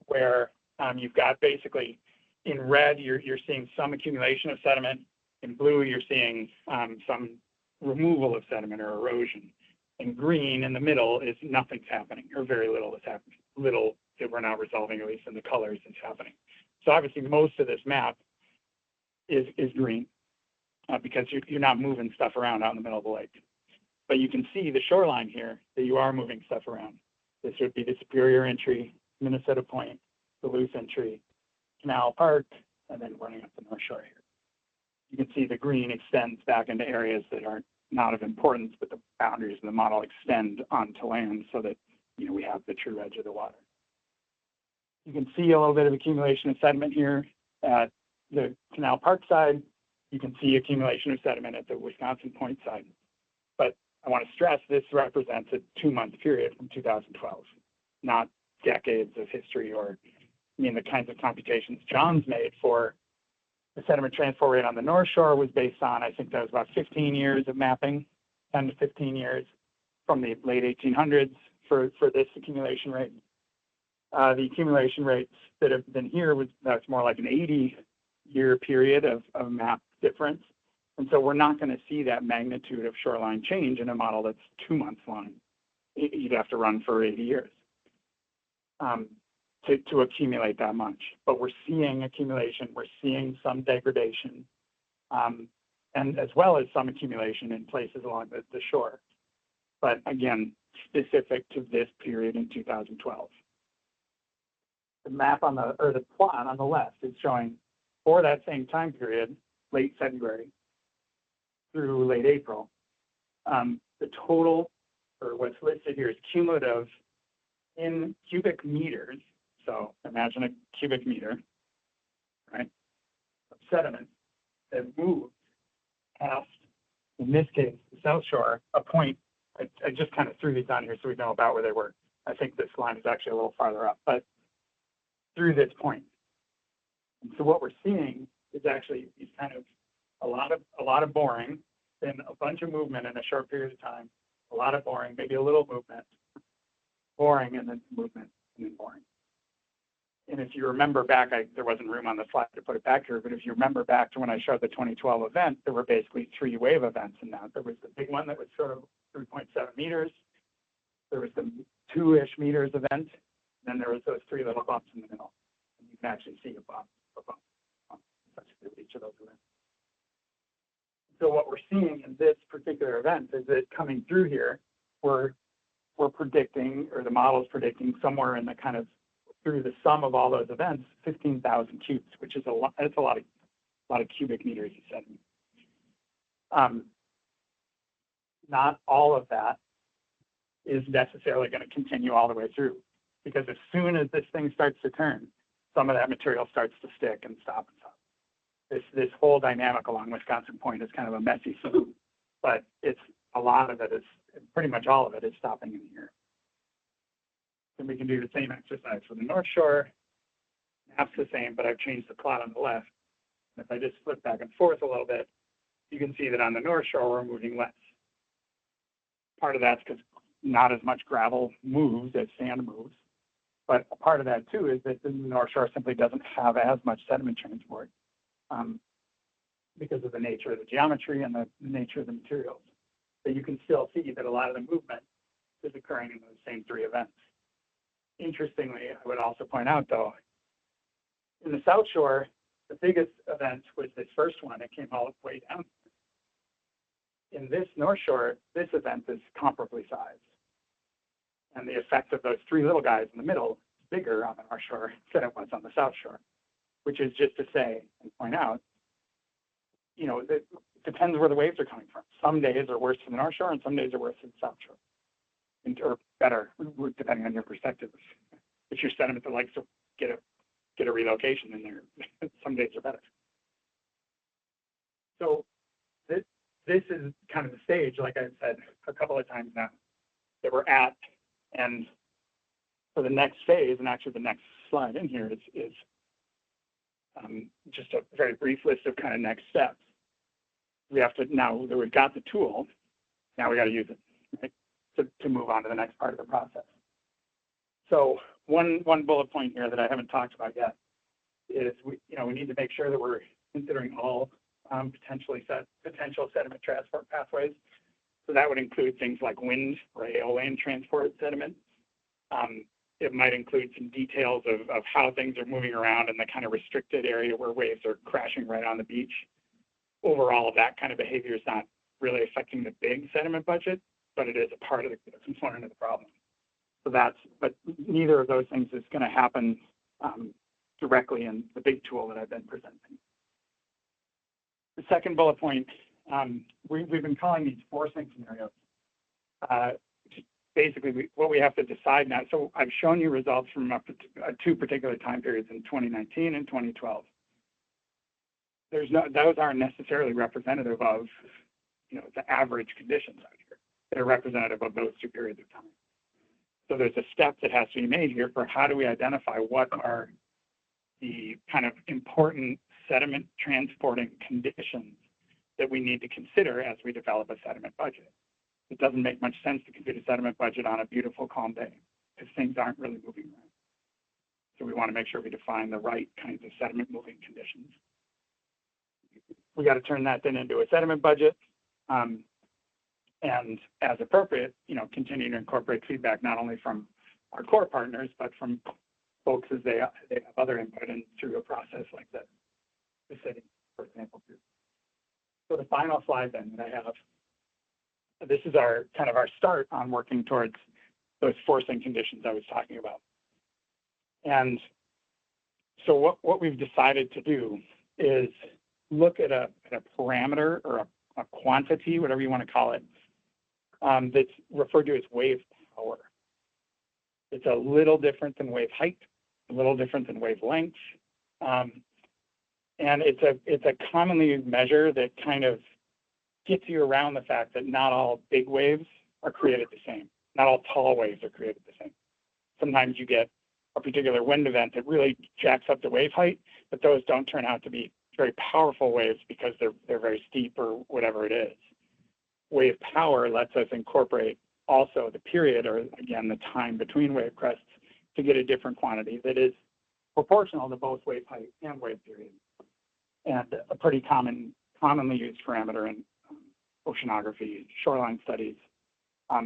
[SPEAKER 7] where you've got basically in red, you're seeing some accumulation of sediment. In blue, you're seeing some removal of sediment or erosion. In green, in the middle, is nothing's happening or very little is happening. Little that we're not resolving, at least in the colors, is happening. So obviously, most of this map is green because you're not moving stuff around out in the middle of the lake. But you can see the shoreline here that you are moving stuff around. This would be the Superior Entry, Minnesota Point, Duluth Entry, Canal Park, and then running up the North Shore here. You can see the green extends back into areas that are not of importance, but the boundaries of the model extend onto land so that we have the true edge of the water. You can see a little bit of accumulation of sediment here at the Canal Park side. You can see accumulation of sediment at the Wisconsin Point side. But I want to stress this represents a 2-month period from 2012, not decades of history or the kinds of computations John's made for the sediment transport rate on the North Shore was based on, I think that was about 15 years of mapping, 10 to 15 years from the late 1800s for this accumulation rate. The accumulation rates that have been here that's more like an 80-year period of map difference. And so we're not going to see that magnitude of shoreline change in a model that's 2 months long. You'd have to run for 80 years to accumulate that much. But we're seeing accumulation, we're seeing some degradation, and as well as some accumulation in places along the shore. But again, specific to this period in 2012. The map the plot on the left is showing for that same time period, late February through late April, the total, or what's listed here is cumulative in cubic meters. So imagine a cubic meter, right, of sediment that moved past, in this case, the South Shore, a point I just kind of threw these on here so we know about where they were. I think this line is actually a little farther up, but through this point. And so what we're seeing is actually these kind of a lot of boring, then a bunch of movement in a short period of time, a lot of boring, maybe a little movement, boring, and then movement, and then boring. And if you remember back, there wasn't room on the slide to put it back here, but if you remember back to when I showed the 2012 event, there were basically 3 wave events in that. There was the big one that was sort of 3.7 meters. There was the 2-ish meters event. Then there was those 3 little bumps in the middle. And you can actually see a bump with each of those events. So what we're seeing in this particular event is that coming through here, we're predicting, or the model's predicting somewhere in the kind of through the sum of all those events, 15,000 cubes, which is a lot. That's a lot of cubic meters, he said. Not all of that is necessarily going to continue all the way through, because as soon as this thing starts to turn, some of that material starts to stick and stop and stop. This whole dynamic along Wisconsin Point is kind of a messy thing, but it's a lot of it is pretty much all of it is stopping in here. And we can do the same exercise for the North Shore. Map's the same, but I've changed the plot on the left. If I just flip back and forth a little bit, you can see that on the North Shore, we're moving less. Part of that's because not as much gravel moves as sand moves. But a part of that, too, is that the North Shore simply doesn't have as much sediment transport because of the nature of the geometry and the nature of the materials. But you can still see that a lot of the movement is occurring in those same 3 events. Interestingly, I would also point out, though, in the South Shore, the biggest event was this first one. It came all the way down. In this North Shore, this event is comparably sized. And the effect of those 3 little guys in the middle is bigger on the North Shore than it was on the South Shore, which is just to say and point out, you know, it depends where the waves are coming from. Some days are worse in the North Shore and some days are worse in the South Shore. Or better, depending on your perspective. If you're sediment that likes to get a relocation in there, some days are better. So this is kind of the stage, like I've said a couple of times now, that we're at. And for the next phase, and actually the next slide in here is just a very brief list of kind of next steps. We have to, now that we've got the tool, now we got to use it, right? To move on to the next part of the process. So one bullet point here that I haven't talked about yet is we need to make sure that we're considering all potential sediment transport pathways. So that would include things like wind, rail, and transport sediment. It might include some details of how things are moving around in the kind of restricted area where waves are crashing right on the beach. Overall, that kind of behavior is not really affecting the big sediment budget, but it is a part of the component of the problem. So but neither of those things is going to happen directly in the big tool that I've been presenting. The second bullet point, we've been calling these forcing scenarios. Basically, what we have to decide now, so I've shown you results from 2 particular time periods in 2019 and 2012. Those aren't necessarily representative of, the average conditions out here. They're representative of those 2 periods of time. So there's a step that has to be made here for how do we identify what are the kind of important sediment transporting conditions that we need to consider as we develop a sediment budget. It doesn't make much sense to compute a sediment budget on a beautiful, calm day because things aren't really moving around. So we want to make sure we define the right kinds of sediment moving conditions. We got to turn that then into a sediment budget. And as appropriate, continue to incorporate feedback not only from our core partners, but from folks as they have other input and through a process like the city, for example. So the final slide then that I have, this is our start on working towards those forcing conditions I was talking about. And so what we've decided to do is look at a parameter or a quantity, whatever you want to call it, that's referred to as wave power. It's a little different than wave height, a little different than wave length. And it's a commonly used measure that kind of gets you around the fact that not all big waves are created the same. Not all tall waves are created the same. Sometimes you get a particular wind event that really jacks up the wave height, but those don't turn out to be very powerful waves because they're very steep or whatever it is. Wave power lets us incorporate also the period, or again, the time between wave crests, to get a different quantity that is proportional to both wave height and wave period. And a pretty commonly used parameter in oceanography, shoreline studies,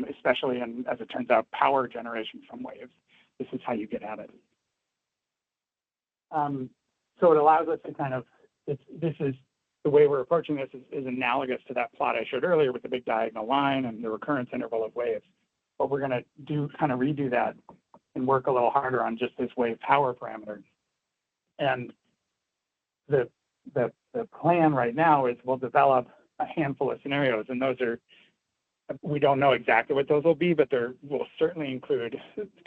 [SPEAKER 7] especially in, as it turns out, power generation from waves. This is how you get at it. So it allows us to kind of, this is the way we're approaching this is analogous to that plot I showed earlier with the big diagonal line and the recurrence interval of waves. But we're going to do kind of redo that and work a little harder on just this wave power parameter. And the plan right now is we'll develop a handful of scenarios, and those are, we don't know exactly what those will be, but there will certainly include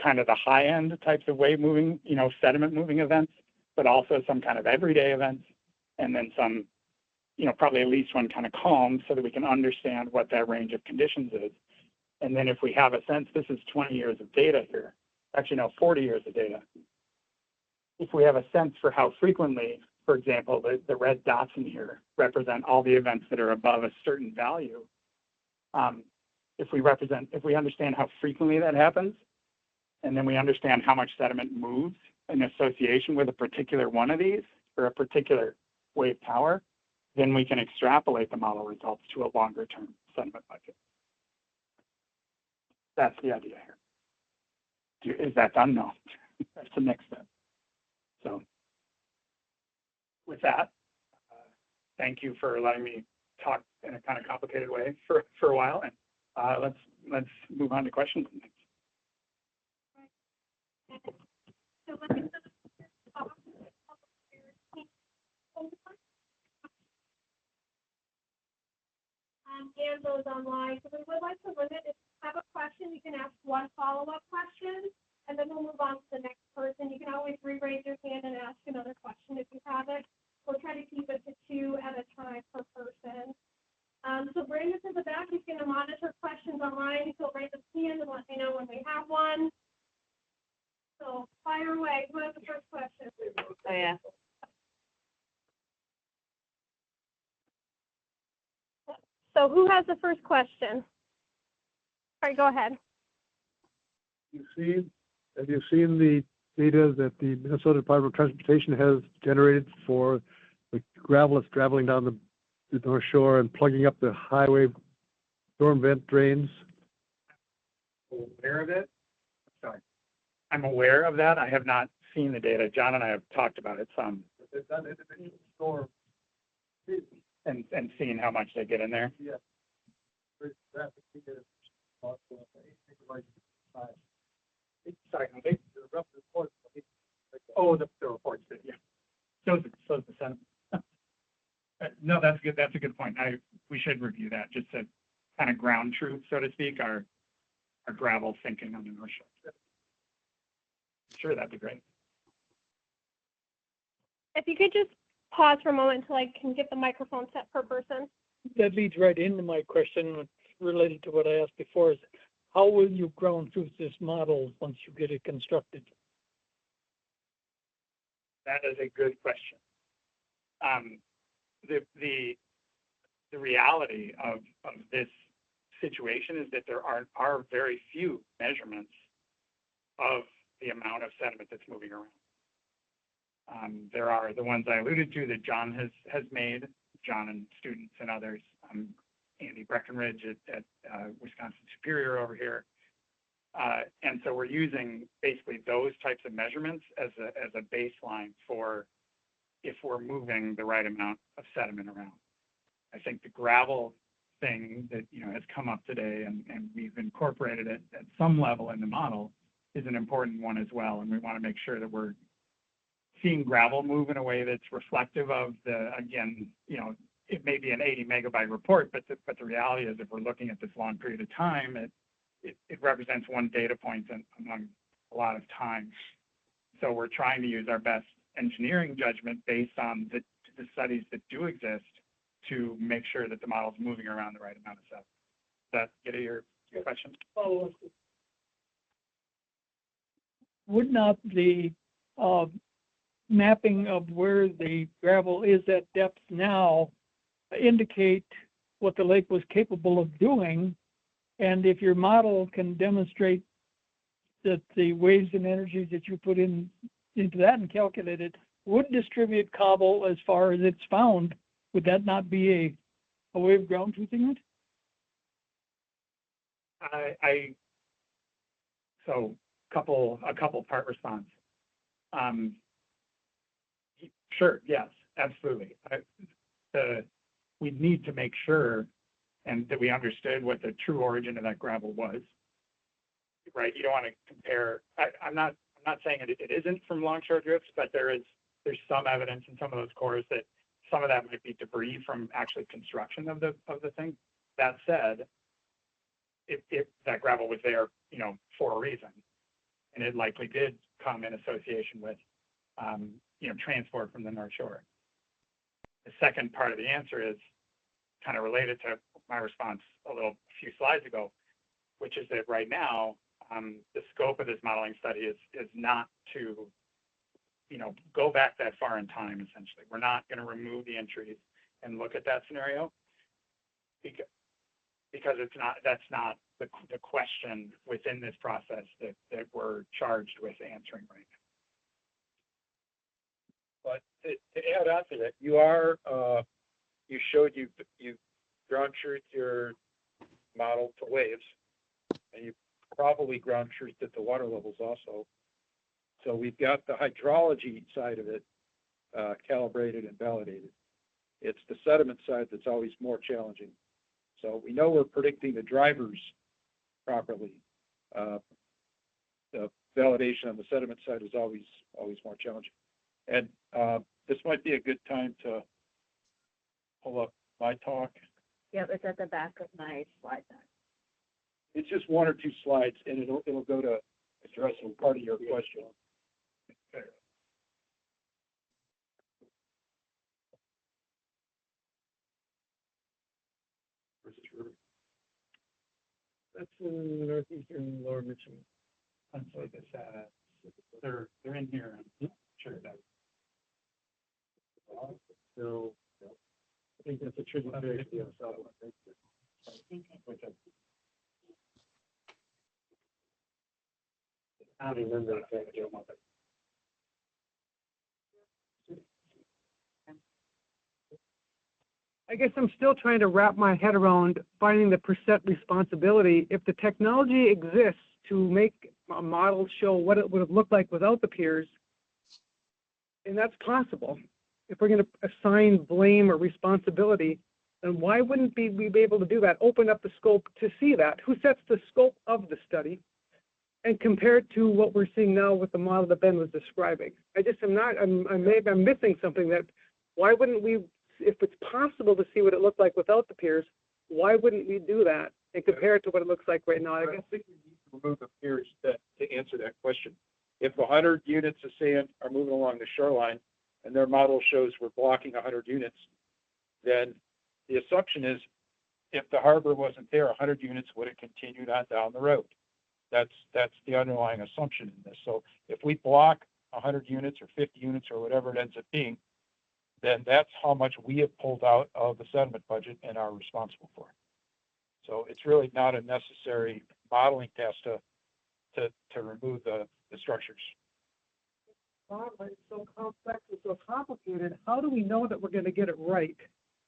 [SPEAKER 7] kind of the high end types of wave moving, sediment moving events, but also some kind of everyday events, and then some, probably at least one kind of calm, so that we can understand what that range of conditions is. And then if we have a sense, this is 20 years of data here, actually no, 40 years of data. If we have a sense for how frequently, for example, the red dots in here represent all the events that are above a certain value, if we understand how frequently that happens, and then we understand how much sediment moves in association with a particular one of these, or a particular wave power, then we can extrapolate the model results to a longer term sediment bucket. That's the idea here. Is that done? No. That's the next step. So with that, thank you for letting me talk in a kind of complicated way for a while, and let's move on to questions.
[SPEAKER 6] So let me and those online. So we would like to limit, if you have a question, you can ask one follow-up question, and then we'll move on to the next person. You can always re-raise your hand and ask another question if you have it. We'll try to keep it to 2 at a time per person. So Brandon's in the back. He's going to monitor questions online. He'll raise his hand and let me know when we have one. So fire away. Who has the first question?
[SPEAKER 8] Oh, yeah.
[SPEAKER 6] So who has the first question? All right, go ahead.
[SPEAKER 12] Have you seen the data that the Minnesota Department of Transportation has generated for the gravel that's traveling down the North Shore and plugging up the highway storm vent drains?
[SPEAKER 7] Aware of it? Sorry. I'm aware of that. I have not seen the data. John and I have talked about it some.
[SPEAKER 12] It's on individual storm.
[SPEAKER 7] And seeing how much they get in there.
[SPEAKER 12] Yeah.
[SPEAKER 7] Sorry, oh, the reports that, yeah. Shows the sentiment. No, that's good. That's a good point. We should review that, just to kind of ground truth, so to speak, our gravel thinking on the North Shore. Sure, that'd be great.
[SPEAKER 6] If you could just pause for a moment until I can get the microphone set per person.
[SPEAKER 13] That leads right into my question related to what I asked before, is how will you ground truth this model once you get it constructed?
[SPEAKER 7] That is a good question. The reality of this situation is that there are very few measurements of the amount of sediment that's moving around. There are the ones I alluded to that John has made, John and students and others, Andy Breckenridge at Wisconsin Superior over here. And so we're using basically those types of measurements as a baseline for if we're moving the right amount of sediment around. I think the gravel thing that has come up today, and we've incorporated it at some level in the model, is an important one as well. And we want to make sure that we're seeing gravel move in a way that's reflective of it may be an 80 megabyte report, but the reality is if we're looking at this long period of time, it represents one data point among a lot of time. So we're trying to use our best engineering judgment based on the studies that do exist to make sure that the model is moving around the right amount of stuff. Does that get at your Good question.
[SPEAKER 13] Would not the, mapping of where the gravel is at depth now indicate what the lake was capable of doing? And if your model can demonstrate that the waves and energies that you put in into that and calculate it would distribute cobble as far as it's found, would that not be a way of ground truthing it?
[SPEAKER 7] So a couple part response. Sure, yes, absolutely. We need to make sure and that we understood what the true origin of that gravel was, right? You don't want to compare. I'm not saying it isn't from longshore drifts, but there's some evidence in some of those cores that some of that might be debris from actually construction of the thing. That said, if that gravel was there, for a reason, and it likely did come in association with, transport from the North Shore. The second part of the answer is kind of related to my response a few slides ago, which is that right now, the scope of this modeling study is not to, go back that far in time, essentially. We're not going to remove the entries and look at that scenario because that's not the question within this process that we're charged with answering right now.
[SPEAKER 12] But to add on to that, you showed you ground truth your model to waves, and you probably ground truthed at the water levels also. So we've got the hydrology side of it calibrated and validated. It's the sediment side that's always more challenging. So we know we're predicting the drivers properly. The validation on the sediment side is always more challenging. And this might be a good time to pull up my talk.
[SPEAKER 8] Yeah, it's at the back of my slide deck.
[SPEAKER 12] It's just one or two slides, and it'll go to addressing part of your question.
[SPEAKER 9] That's in northeastern lower Michigan.
[SPEAKER 7] And so this, they're in here. I'm sure that.
[SPEAKER 9] So I think that's a tributary to the south.
[SPEAKER 1] I don't remember exactly.
[SPEAKER 4] I guess I'm still trying to wrap my head around finding the percent responsibility. If the technology exists to make a model show what it would have looked like without the piers, and that's possible, if we're going to assign blame or responsibility, then why wouldn't we be able to do that? Open up the scope to see that. Who sets the scope of the study? And compare it to what we're seeing now with the model that Ben was describing. Maybe I'm missing something. That why wouldn't we, if it's possible to see what it looked like without the piers, why wouldn't we do that and compare it to what it looks like right now?
[SPEAKER 12] I don't think we need to remove the piers to answer that question. If 100 units of sand are moving along the shoreline and their model shows we're blocking 100 units, then the assumption is if the harbor wasn't there, 100 units would have continued on down the road. That's the underlying assumption in this. So if we block 100 units or 50 units or whatever it ends up being, then that's how much we have pulled out of the sediment budget and are responsible for. So it's really not a necessary modeling test to remove the structures.
[SPEAKER 4] It's so complex and so complicated. How do we know that we're going to get it right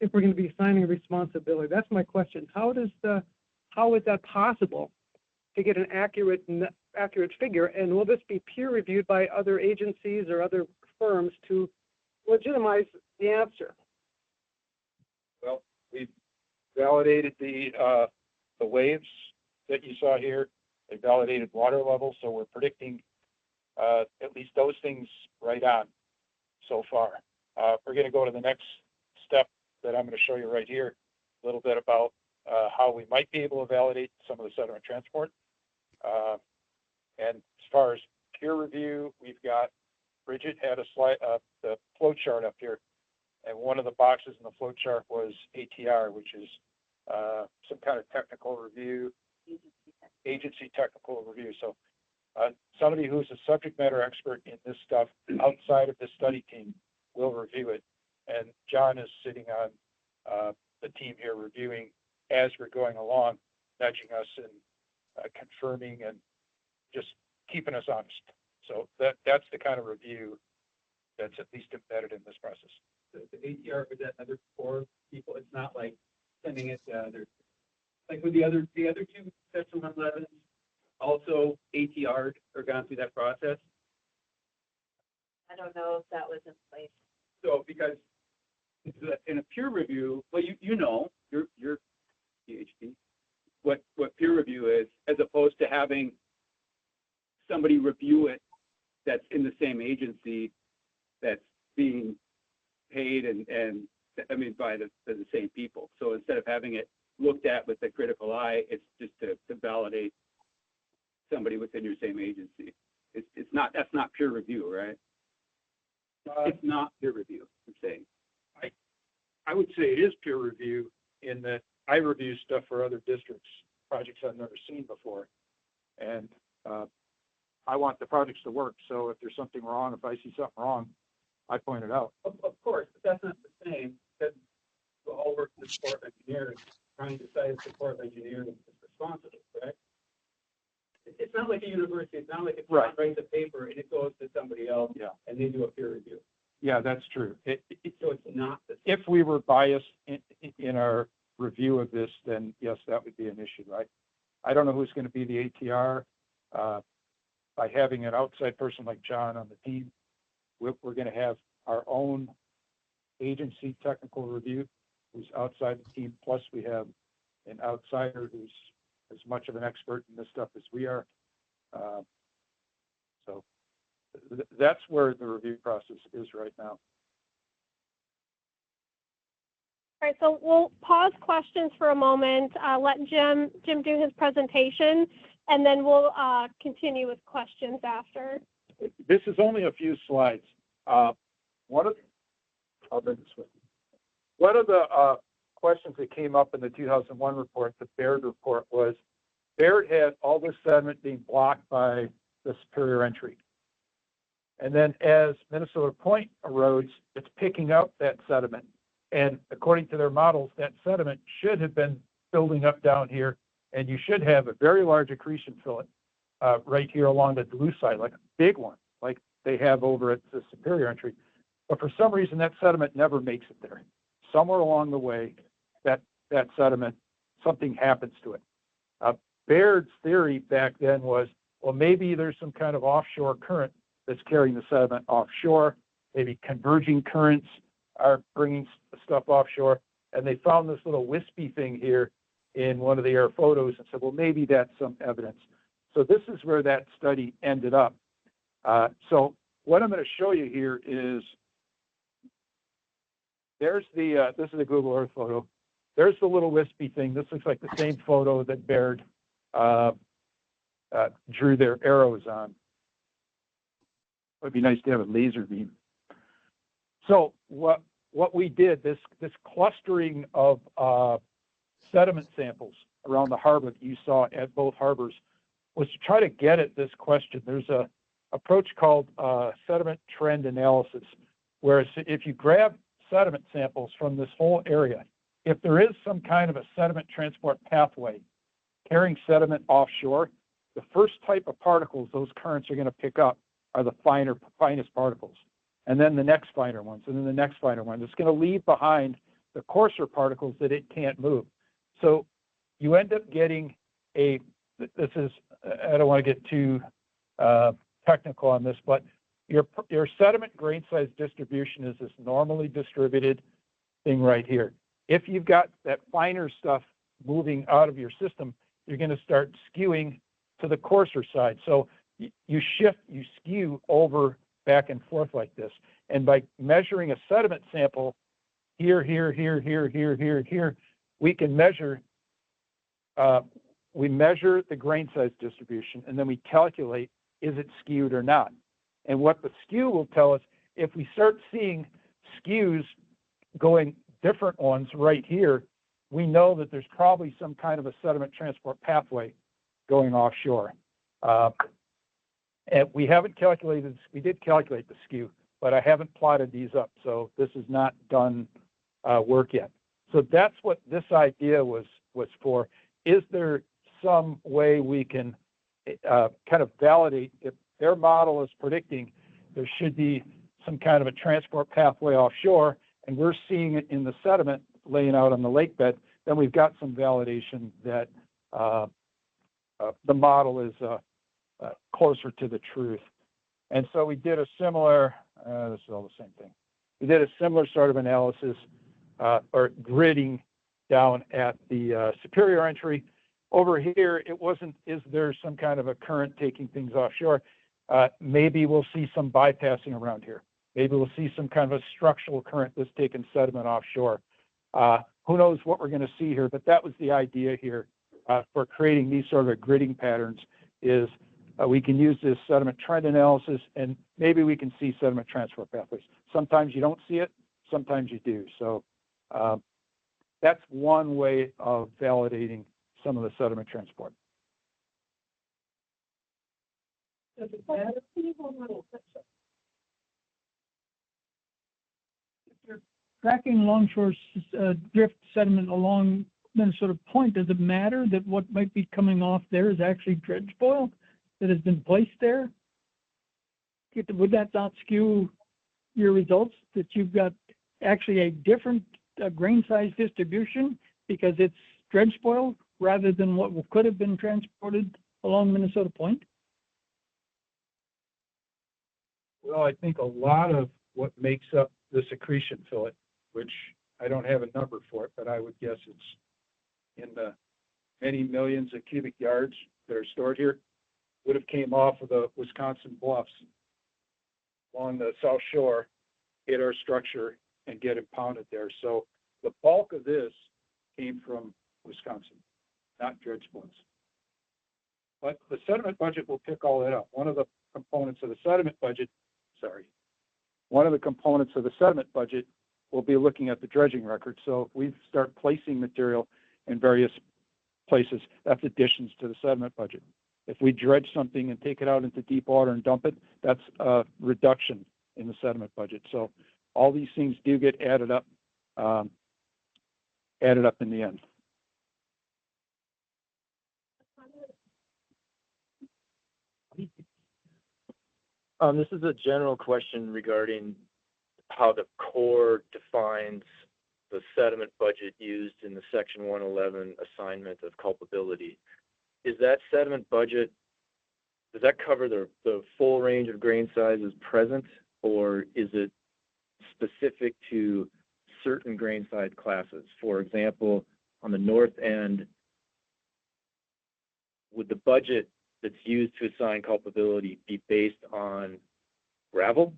[SPEAKER 4] if we're going to be assigning responsibility? That's my question. How is that possible to get an accurate figure? And will this be peer reviewed by other agencies or other firms to legitimize the answer?
[SPEAKER 12] Well, we've validated the waves that you saw here. They validated water levels, so we're predicting at least those things right on so far. We're going to go to the next step that I'm going to show you right here, a little bit about how we might be able to validate some of the sediment transport. And as far as peer review, we've got, Bridget had a slide, the flow chart up here, and one of the boxes in the flow chart was ATR, which is some kind of technical review. agency technical review. So somebody who's a subject matter expert in this stuff outside of the study team will review it. And John is sitting on the team here reviewing as we're going along, nudging us and confirming and just keeping us honest. So that's the kind of review that's at least embedded in this process.
[SPEAKER 11] The ATR with that other 4 people, it's not like sending it to other, like with the other 2 Section 111s, also ATR'd or gone through that process.
[SPEAKER 8] I don't know if that was in place.
[SPEAKER 11] So because in a peer review, well, you know, you're PhD, what peer review is, as opposed to having somebody review it that's in the same agency that's being paid and I mean by the same people. So instead of having it looked at with a critical eye, it's just to validate somebody within your same agency. It's not, that's not peer review, right? It's not peer review, I'm saying.
[SPEAKER 12] I would say it is peer review in that I review stuff for other districts, projects I've never seen before. And I want the projects to work. So if there's something wrong, if I see something wrong, I point it out.
[SPEAKER 11] Of course, but that's not the same. That we all work with the Corps of Engineers, trying to decide if the Corps of Engineers is responsible, correct? It's not like a university. It's not like if John writes a paper and it goes to somebody else, and they do a peer review.
[SPEAKER 12] Yeah, that's true.
[SPEAKER 11] So it's not the same.
[SPEAKER 12] If we were biased in our review of this, then yes, that would be an issue, right? I don't know who's going to be the ATR. By having an outside person like John on the team, we're going to have our own agency technical review who's outside the team. Plus we have an outsider who's as much of an expert in this stuff as we are. So that's where the review process is right now.
[SPEAKER 6] All right, so we'll pause questions for a moment, let Jim do his presentation, and then we'll continue with questions after.
[SPEAKER 12] This is only a few slides. One of the questions that came up in the 2001 report, the Baird report, was Baird had all this sediment being blocked by the Superior Entry. And then as Minnesota Point erodes, it's picking up that sediment. And according to their models, that sediment should have been building up down here, and you should have a very large accretion fillet right here along the Duluth side, like a big one, like they have over at the Superior Entry. But for some reason, that sediment never makes it there. Somewhere along the way, that sediment, something happens to it. Baird's theory back then was, well, maybe there's some kind of offshore current that's carrying the sediment offshore. Maybe converging currents are bringing stuff offshore. And they found this little wispy thing here in one of the air photos and said, well, maybe that's some evidence. So this is where that study ended up. So what I'm going to show you here is, there's the, this is a Google Earth photo. There's the little wispy thing. This looks like the same photo that Baird drew their arrows on. It would be nice to have a laser beam. So what we did, this clustering of sediment samples around the harbor that you saw at both harbors, was to try to get at this question. There's a approach called sediment trend analysis, where if you grab sediment samples from this whole area, if there is some kind of a sediment transport pathway carrying sediment offshore, the first type of particles those currents are going to pick up are the finest particles, and then the next finer ones, and then the next finer one. It's going to leave behind the coarser particles that it can't move. So you end up getting this is, I don't want to get too technical on this, but your sediment grain size distribution is this normally distributed thing right here. If you've got that finer stuff moving out of your system, you're going to start skewing to the coarser side. So you skew over back and forth like this. And by measuring a sediment sample here, we can measure, we measure the grain size distribution, and then we calculate, is it skewed or not? And what the skew will tell us, if we start seeing skews going different ones right here, we know that there's probably some kind of a sediment transport pathway going offshore. And we haven't calculated, we did calculate the skew, but I haven't plotted these up. So this is not done work yet. So that's what this idea was for. Is there some way we can kind of validate if their model is predicting there should be some kind of a transport pathway offshore, and we're seeing it in the sediment laying out on the lake bed, then we've got some validation that the model is closer to the truth. And so we did a similar, this is all the same thing. We did a similar sort of analysis or gridding down at the Superior entry. Over here, it wasn't, is there some kind of a current taking things offshore? Maybe we'll see some bypassing around here. Maybe we'll see some kind of a structural current that's taking sediment offshore. Who knows what we're going to see here, but that was the idea here for creating these sort of gridding patterns is we can use this sediment trend analysis and maybe we can see sediment transfer pathways. Sometimes you don't see it, sometimes you do. So that's one way of validating some of the sediment transport.
[SPEAKER 13] Tracking longshore drift sediment along Minnesota Point, does it matter that what might be coming off there is actually dredge spoil that has been placed there? Would that not skew your results, that you've got actually a different grain size distribution because it's dredge spoil rather than what could have been transported along Minnesota Point?
[SPEAKER 12] Well, I think a lot of what makes up the secretion fillet, which I don't have a number for it, but I would guess it's in the many millions of cubic yards that are stored here, would have came off of the Wisconsin bluffs along the South Shore, hit our structure and get impounded there. So the bulk of this came from Wisconsin, not dredge spoils. But the sediment budget will pick all that up. One of the components of the sediment budget, will be looking at the dredging record. So if we start placing material in various places, that's additions to the sediment budget. If we dredge something and take it out into deep water and dump it, that's a reduction in the sediment budget. So all these things do get added up in the end.
[SPEAKER 3] This is a general question regarding how the Corps defines the sediment budget used in the Section 111 assignment of culpability. Is that sediment budget, does that cover the full range of grain sizes present, or is it specific to certain grain size classes? For example, on the north end, would the budget that's used to assign culpability be based on gravel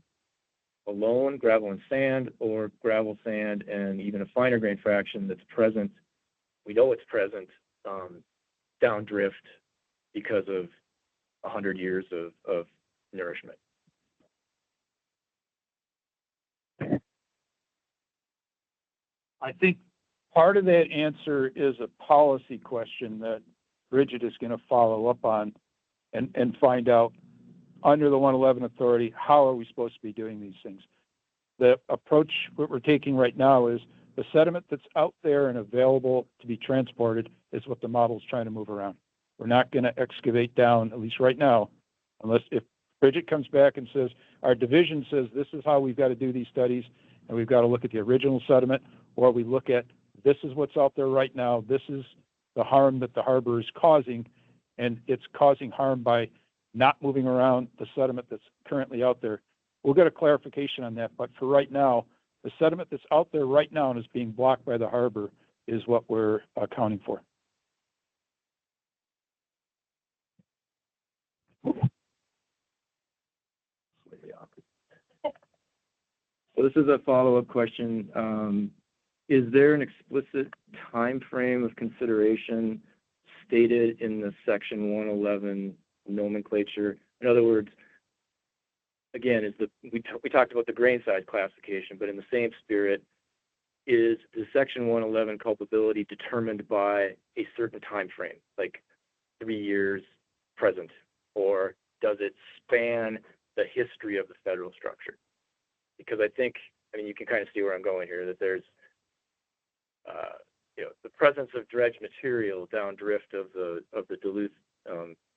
[SPEAKER 3] alone, gravel and sand, or gravel, sand, and even a finer grain fraction that's present? We know it's present down drift because of 100 years of nourishment.
[SPEAKER 12] I think part of that answer is a policy question that Bridget is going to follow up on and find out under the 111 authority, how are we supposed to be doing these things? The approach that we're taking right now is the sediment that's out there and available to be transported is what the model is trying to move around. We're not going to excavate down, at least right now, unless if Bridget comes back and says, our division says this is how we've got to do these studies, and we've got to look at the original sediment, or we look at this is what's out there right now, this is the harm that the harbor is causing, and it's causing harm by not moving around the sediment that's currently out there. We'll get a clarification on that, but for right now, the sediment that's out there right now and is being blocked by the harbor is what we're accounting for.
[SPEAKER 3] So this is a follow-up question. Is there an explicit time frame of consideration stated in the Section 111 nomenclature? In other words, again, we talked about the grain size classification, but in the same spirit, is the Section 111 culpability determined by a certain time frame? Like 3 years present, or does it span the history of the federal structure? Because I mean, you can kind of see where I'm going here, that there's, the presence of dredge material downdrift of the Duluth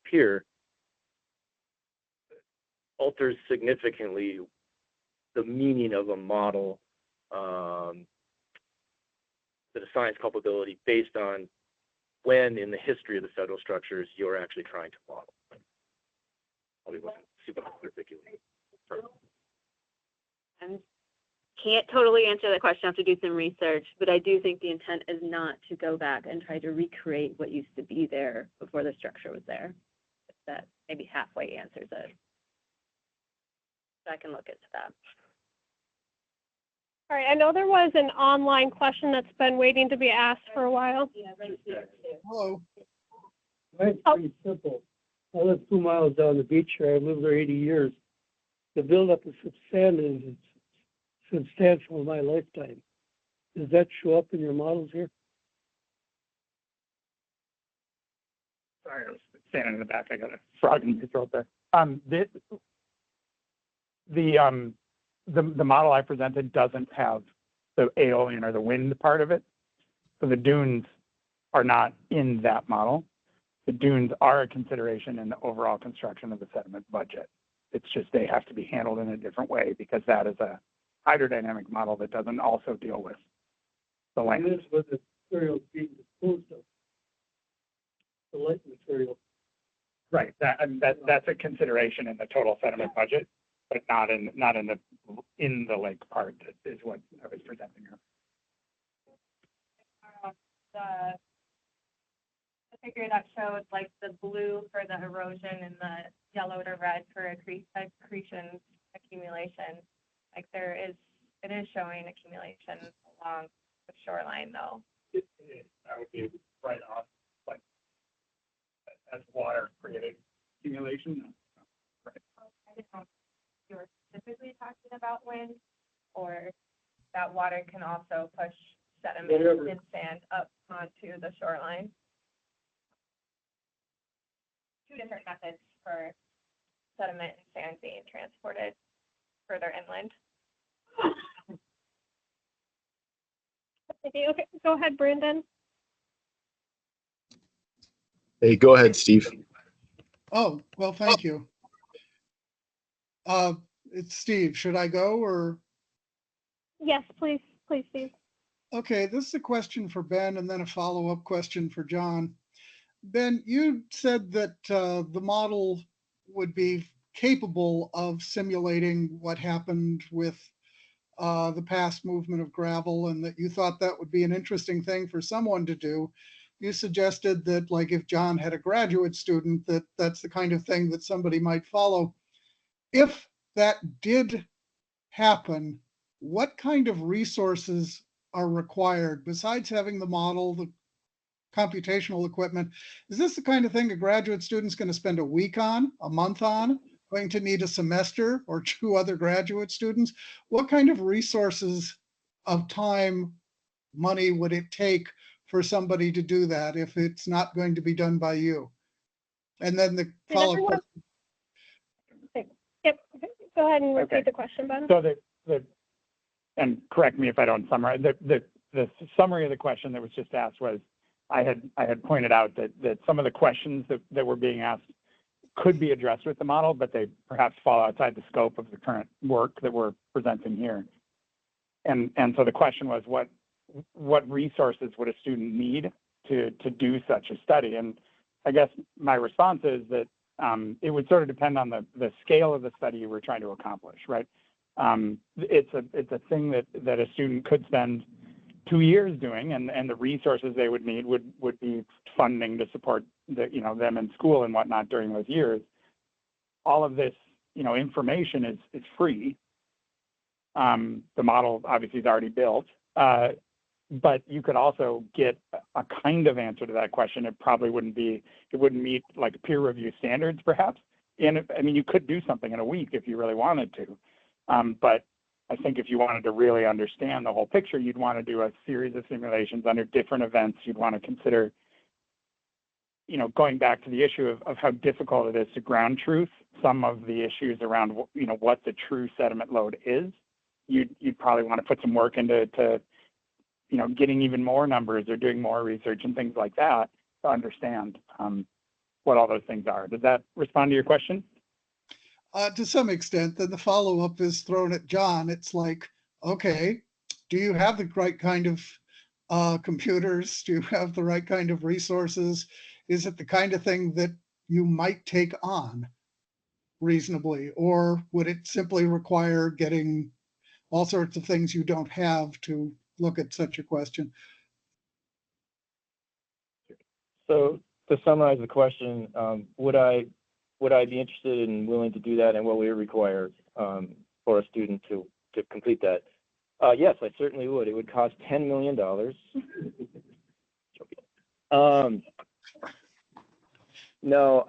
[SPEAKER 3] pier alters significantly the meaning of a model that assigns culpability based on when in the history of the federal structures you're actually trying to model. Probably wasn't super articulate.
[SPEAKER 8] And can't totally answer that question. I have to do some research, but I do think the intent is not to go back and try to recreate what used to be there before the structure was there. If that maybe halfway answers it. So I can look into that.
[SPEAKER 14] All right, I know there was an online question that's been waiting to be asked for a while.
[SPEAKER 10] Hello.
[SPEAKER 15] Mine's pretty simple. I live 2 miles down the beach here. I've lived there 80 years. The buildup of sand is substantial in my lifetime. Does that show up in your models here?
[SPEAKER 7] Sorry, I was standing in the back. I got a frog in my throat there. The model I presented doesn't have the aeolian or the wind part of it. So the dunes are not in that model. The dunes are a consideration in the overall construction of the sediment budget. It's just they have to be handled in a different way because that is a hydrodynamic model that doesn't also deal with the land.
[SPEAKER 15] And this was the material being disposed of. The light material.
[SPEAKER 7] Right. That's a consideration in the total sediment budget, but not in the lake part. That is what I was presenting here.
[SPEAKER 14] The figure that showed like the blue for the erosion and the yellow to red for accretion accumulation, like it is showing accumulation along the shoreline though.
[SPEAKER 7] That would be right on, like, as water created accumulation. Right.
[SPEAKER 14] I didn't know if you were specifically talking about wind, or that water can also push sediment and sand up onto the shoreline. Two different methods for sediment and sand being transported further inland. Okay, go ahead, Brandon.
[SPEAKER 5] Hey, go ahead, Steve.
[SPEAKER 10] Oh, well, thank you. It's Steve. Should I go or?
[SPEAKER 14] Yes, please, Steve.
[SPEAKER 10] Okay, this is a question for Ben and then a follow-up question for John. Ben, you said that the model would be capable of simulating what happened with the past movement of gravel and that you thought that would be an interesting thing for someone to do. You suggested that, like, if John had a graduate student, that's the kind of thing that somebody might follow. If that did happen, what kind of resources are required besides having the model, the computational equipment? Is this the kind of thing a graduate student's going to spend a week on, a month on, going to need a semester or 2 other graduate students? What kind of resources of time, money would it take for somebody to do that if it's not going to be done by you? And then the follow-up question.
[SPEAKER 14] Yep, go ahead and repeat
[SPEAKER 7] Okay.
[SPEAKER 14] the question, Ben.
[SPEAKER 7] So and correct me if I don't summarize, the summary of the question that was just asked was, I had pointed out that some of the questions that were being asked could be addressed with the model, but they perhaps fall outside the scope of the current work that we're presenting here. And so the question was, what resources would a student need to do such a study? And I guess my response is that it would sort of depend on the scale of the study you were trying to accomplish, right? It's a thing that a student could spend 2 years doing, and the resources they would need would be funding to support them in school and whatnot during those years. All of this, information is free. The model obviously is already built, but you could also get a kind of answer to that question. It wouldn't meet like peer review standards, perhaps. And you could do something in a week if you really wanted to. But I think if you wanted to really understand the whole picture, you'd want to do a series of simulations under different events. You'd want to consider
[SPEAKER 16] going back to the issue of how difficult it is to ground truth some of the issues around, what the true sediment load is, you'd probably want to put some work into getting even more numbers or doing more research and things like that to understand what all those things are. Does that respond to your question?
[SPEAKER 10] To some extent. Then the follow-up is thrown at John. It's like, okay, do you have the right kind of computers? Do you have the right kind of resources? Is it the kind of thing that you might take on reasonably? Or would it simply require getting all sorts of things you don't have to look at such a question?
[SPEAKER 3] So to summarize the question, would I be interested and willing to do that, and what would it require for a student to complete that? Yes, I certainly would. It would cost $10 million. No,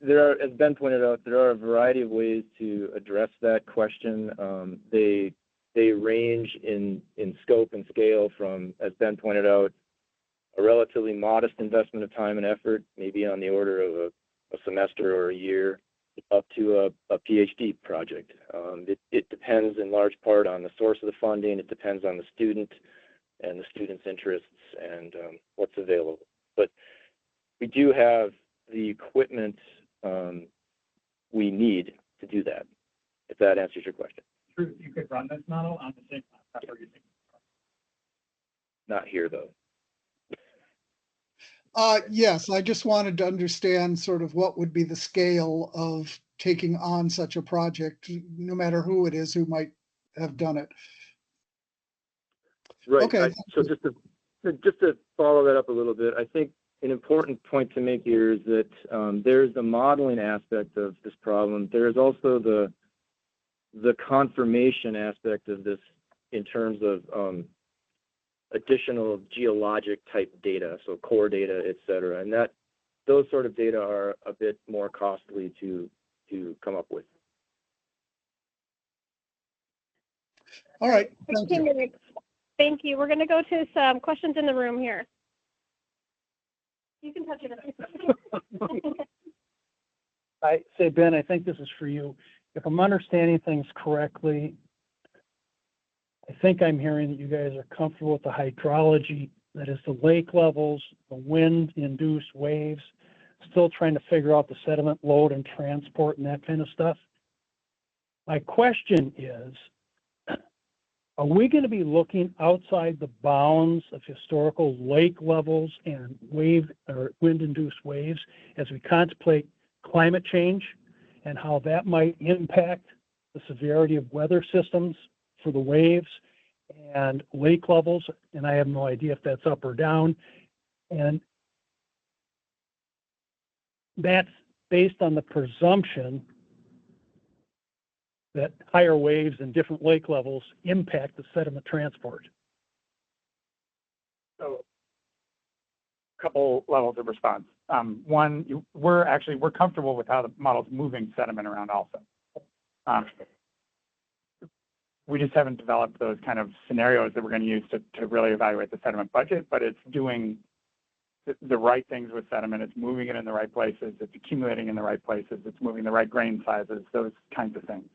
[SPEAKER 3] there are, as Ben pointed out, there are a variety of ways to address that question. They range in scope and scale from, as Ben pointed out, a relatively modest investment of time and effort, maybe on the order of a semester or a year, up to a PhD project. It depends in large part on the source of the funding. It depends on the student and the student's interests and what's available. But we do have the equipment we need to do that, if that answers your question.
[SPEAKER 11] True, you could run this model on the same laptop or using.
[SPEAKER 3] Not here, though.
[SPEAKER 10] Yes, I just wanted to understand sort of what would be the scale of taking on such a project, no matter who it is who might have done it.
[SPEAKER 3] Right.
[SPEAKER 10] Okay.
[SPEAKER 3] So just to follow that up a little bit, I think an important point to make here is that there's the modeling aspect of this problem. There is also the confirmation aspect of this in terms of additional geologic type data, so core data, et cetera. And those sort of data are a bit more costly to come up with.
[SPEAKER 10] All right. Thank
[SPEAKER 8] 15
[SPEAKER 10] you.
[SPEAKER 8] minutes. Thank you. We're going to go to some questions in the room here. You can touch it.
[SPEAKER 13] I say, Ben, I think this is for you. If I'm understanding things correctly, I think I'm hearing that you guys are comfortable with the hydrology, that is the lake levels, the wind-induced waves, still trying to figure out the sediment load and transport and that kind of stuff. My question is, are we going to be looking outside the bounds of historical lake levels and wave or wind-induced waves as we contemplate climate change and how that might impact the severity of weather systems for the waves and lake levels? And I have no idea if that's up or down. And that's based on the presumption that higher waves and different lake levels impact the sediment transport.
[SPEAKER 16] So, a couple levels of response. One, we're comfortable with how the model's moving sediment around also. We just haven't developed those kind of scenarios that we're going to use to really evaluate the sediment budget, but it's doing the right things with sediment. It's moving it in the right places. It's accumulating in the right places. It's moving the right grain sizes, those kinds of things.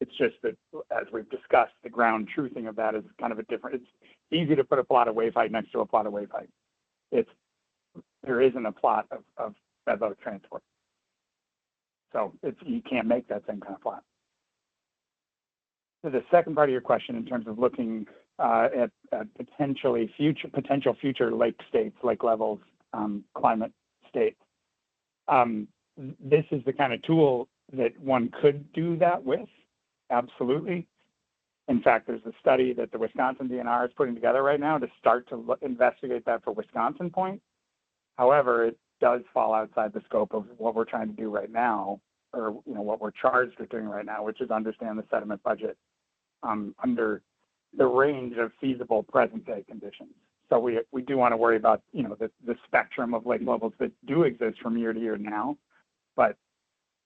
[SPEAKER 16] It's just that, as we've discussed, the ground truthing of that is kind of a different, it's easy to put a plot of wave height next to a plot of wave height. There isn't a plot of bed load transport. So you can't make that same kind of plot. So the second part of your question, in terms of looking at potential future lake states, lake levels, climate states, this is the kind of tool that one could do that with, absolutely. In fact, there's a study that the Wisconsin DNR is putting together right now to start to investigate that for Wisconsin Point. However, it does fall outside the scope of what we're trying to do right now, or what we're charged with doing right now, which is understand the sediment budget under the range of feasible present-day conditions. So we do want to worry about the spectrum of lake levels that do exist from year to year now, but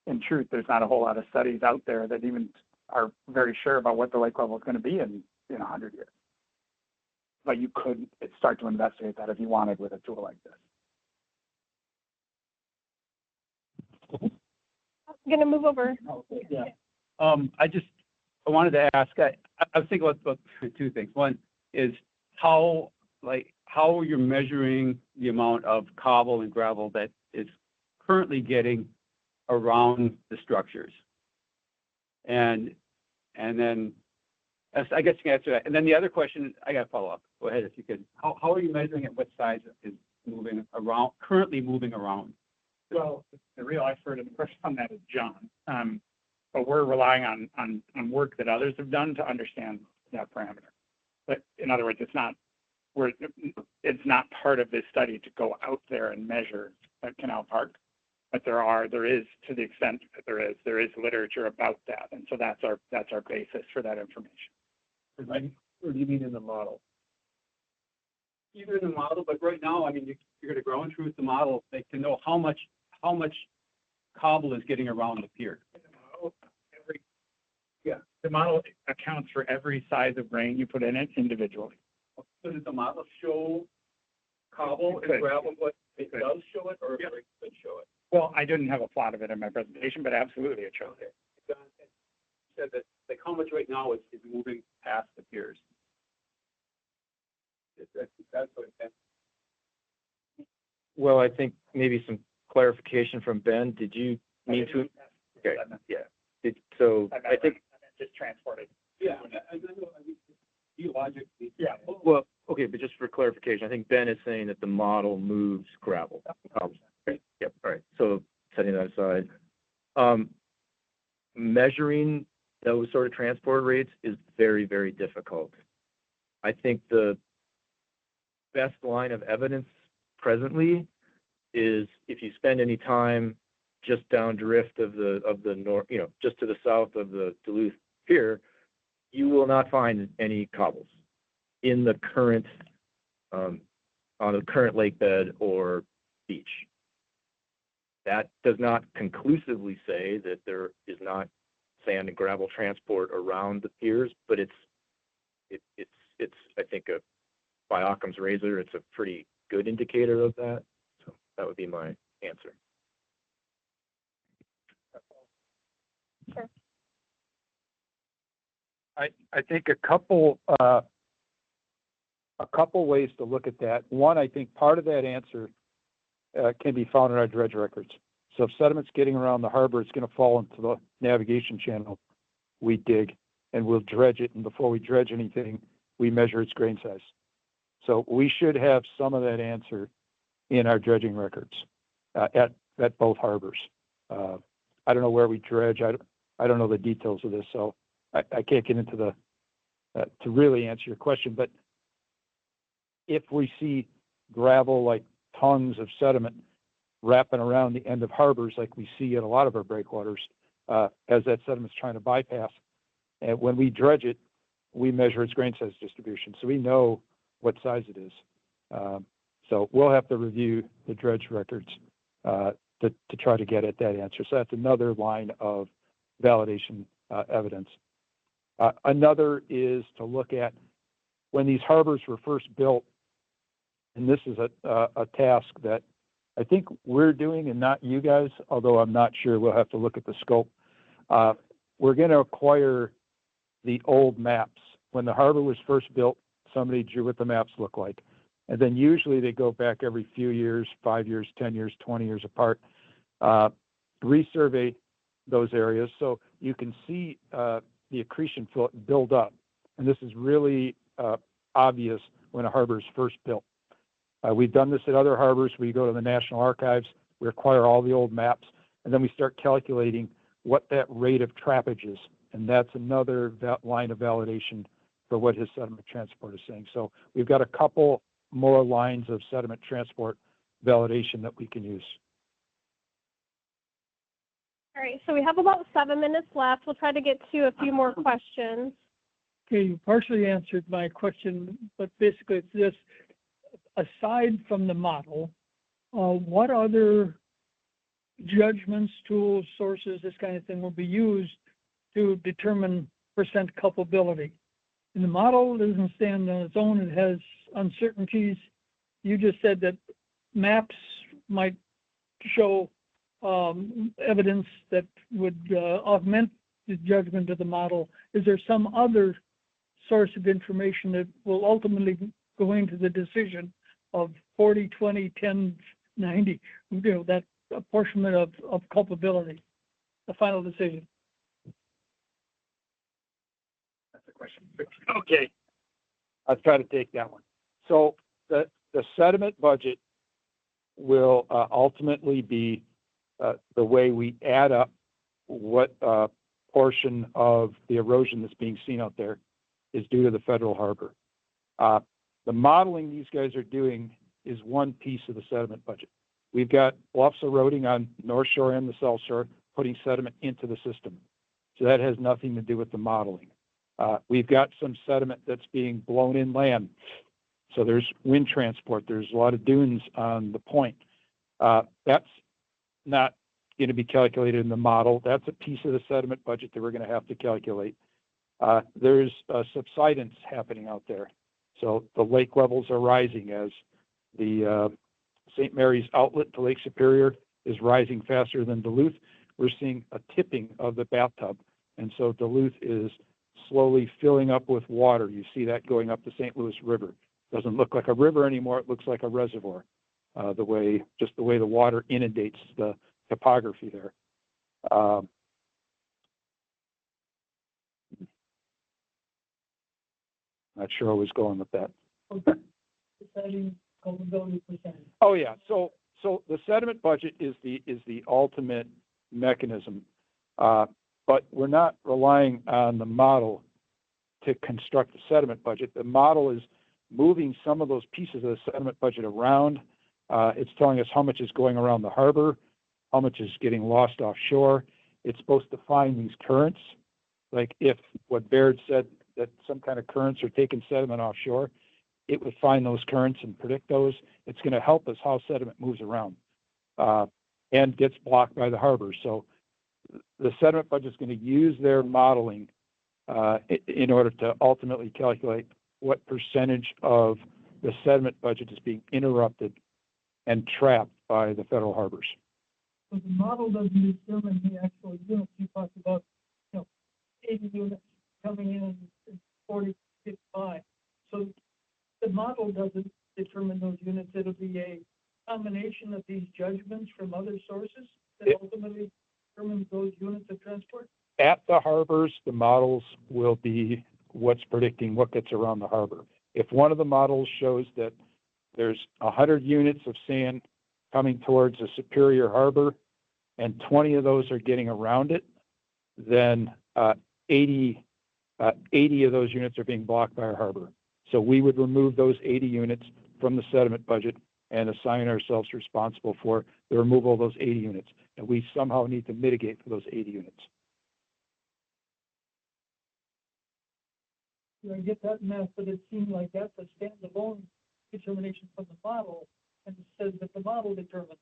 [SPEAKER 16] in truth, there's not a whole lot of studies out there that even are very sure about what the lake level is going to be in 100 years. But you could start to investigate that if you wanted with a tool like this.
[SPEAKER 6] gonna move over.
[SPEAKER 11] Yeah. I wanted to ask, I was thinking about two things. One is how you're measuring the amount of cobble and gravel that is currently getting around the structures. And then, I guess you can answer that. And then the other question, I got to follow up. Go ahead if you could. How are you measuring it? What size is currently moving around?
[SPEAKER 7] Well, the real expert in the question on that is John. But we're relying on work that others have done to understand that parameter. But in other words, it's not part of this study to go out there and measure at Canal Park. But there is, to the extent that there is literature about that. And so that's our basis for that information.
[SPEAKER 12] Or do you mean in the model?
[SPEAKER 11] Either in the model, but right now, I mean, you're going to grow and truth the model, they can know how much cobble is getting around the pier.
[SPEAKER 7] The model accounts for every size of grain you put in it individually.
[SPEAKER 11] So does the model show cobble and gravel, but it does show it, or it could show it?
[SPEAKER 7] Well, I didn't have a plot of it in my presentation, but absolutely it shows it.
[SPEAKER 11] John said that like how much right now is moving past the piers. That's what it meant.
[SPEAKER 3] Well, I think maybe some clarification from Ben. Did you mean to? Okay, yeah. I think.
[SPEAKER 7] Just transported.
[SPEAKER 11] Yeah, I know, geologically.
[SPEAKER 7] Yeah.
[SPEAKER 3] Well, okay, but just for clarification, I think Ben is saying that the model moves gravel. Okay, yep, all right. So setting that aside, measuring those sort of transport rates is very, very difficult. I think the best line of evidence presently is if you spend any time just down drift of the north, just to the south of the Duluth Pier, you will not find any cobbles in the current on the current lake bed or beach. That does not conclusively say that there is not sand and gravel transport around the piers, but it's I think by Occam's razor, it's a pretty good indicator of that. So that would be my answer.
[SPEAKER 6] Sure.
[SPEAKER 12] I think a couple ways to look at that. One, I think part of that answer can be found in our dredge records. So if sediment's getting around the harbor, it's going to fall into the navigation channel. We dig and we'll dredge it. And before we dredge anything, we measure its grain size. So we should have some of that answer in our dredging records at both harbors. I don't know where we dredge. I don't know the details of this, so I can't get into to really answer your question. But if we see gravel, like tons of sediment wrapping around the end of harbors, like we see in a lot of our breakwaters, as that sediment's trying to bypass, and when we dredge it, we measure its grain size distribution, so we know what size it is. So we'll have to review the dredge records to try to get at that answer. So that's another line of validation evidence. Another is to look at when these harbors were first built, and this is a task that I think we're doing and not you guys, although I'm not sure. We'll have to look at the scope. We're going to acquire the old maps. When the harbor was first built, somebody drew what the maps look like. And then usually they go back every few years, 5 years, 10 years, 20 years apart, resurvey those areas so you can see the accretion build up. And this is really obvious when a harbor is first built. We've done this at other harbors. We go to the National Archives, we acquire all the old maps, and then we start calculating what that rate of trappage is. And that's another line of validation for what his sediment transport is saying. So we've got a couple more lines of sediment transport validation that we can use.
[SPEAKER 6] All right, so we have about 7 minutes left. We'll try to get to a few more questions.
[SPEAKER 13] Okay, you partially answered my question, but basically it's this. Aside from the model, what other judgments, tools, sources, this kind of thing will be used to determine percent culpability? And the model doesn't stand on its own. It has uncertainties. You just said that maps might show evidence that would augment the judgment of the model? Is there some other source of information that will ultimately go into the decision of 40, 20, 10, 90, that apportionment of culpability, the final decision?
[SPEAKER 12] That's a question. Okay. I'll try to take that one. So the sediment budget will ultimately be the way we add up what portion of the erosion that's being seen out there is due to the federal harbor. The modeling these guys are doing is one piece of the sediment budget. We've got bluffs eroding on North Shore and the South Shore, putting sediment into the system. So that has nothing to do with the modeling. We've got some sediment that's being blown inland. So there's wind transport. There's a lot of dunes on the point. That's not going to be calculated in the model. That's a piece of the sediment budget that we're going to have to calculate. There's subsidence happening out there. So the lake levels are rising as the St. Mary's outlet to Lake Superior is rising faster than Duluth. We're seeing a tipping of the bathtub. And so Duluth is slowly filling up with water. You see that going up the St. Louis River. Doesn't look like a river anymore. It looks like a reservoir, the way the water inundates the topography there. Not sure I was going with that. Oh yeah, so the sediment budget is the ultimate mechanism, but we're not relying on the model to construct the sediment budget. The model is moving some of those pieces of the sediment budget around. It's telling us how much is going around the harbor, how much is getting lost offshore. It's supposed to find these currents, like if what Baird said that some kind of currents are taking sediment offshore, it would find those currents and predict those. It's going to help us how sediment moves around and gets blocked by the harbor. So the sediment budget is going to use their modeling in order to ultimately calculate what percentage of the sediment budget is being interrupted and trapped by the federal harbors.
[SPEAKER 13] So the model doesn't determine the actual units. You talked about, 80 units coming in 40, 55. So the model doesn't determine those units. It'll be a combination of these judgments from other sources that ultimately determine those units of transport.
[SPEAKER 12] At the harbors, the models will be what's predicting what gets around the harbor. If one of the models shows that there's 100 units of sand coming towards a Superior harbor and 20 of those are getting around it, then 80 of those units are being blocked by our harbor. So we would remove those 80 units from the sediment budget and assign ourselves responsible for the removal of those 80 units. And we somehow need to mitigate for those 80 units.
[SPEAKER 13] I get that math, but it seemed like that's a standalone determination from the model, and it says that the model determines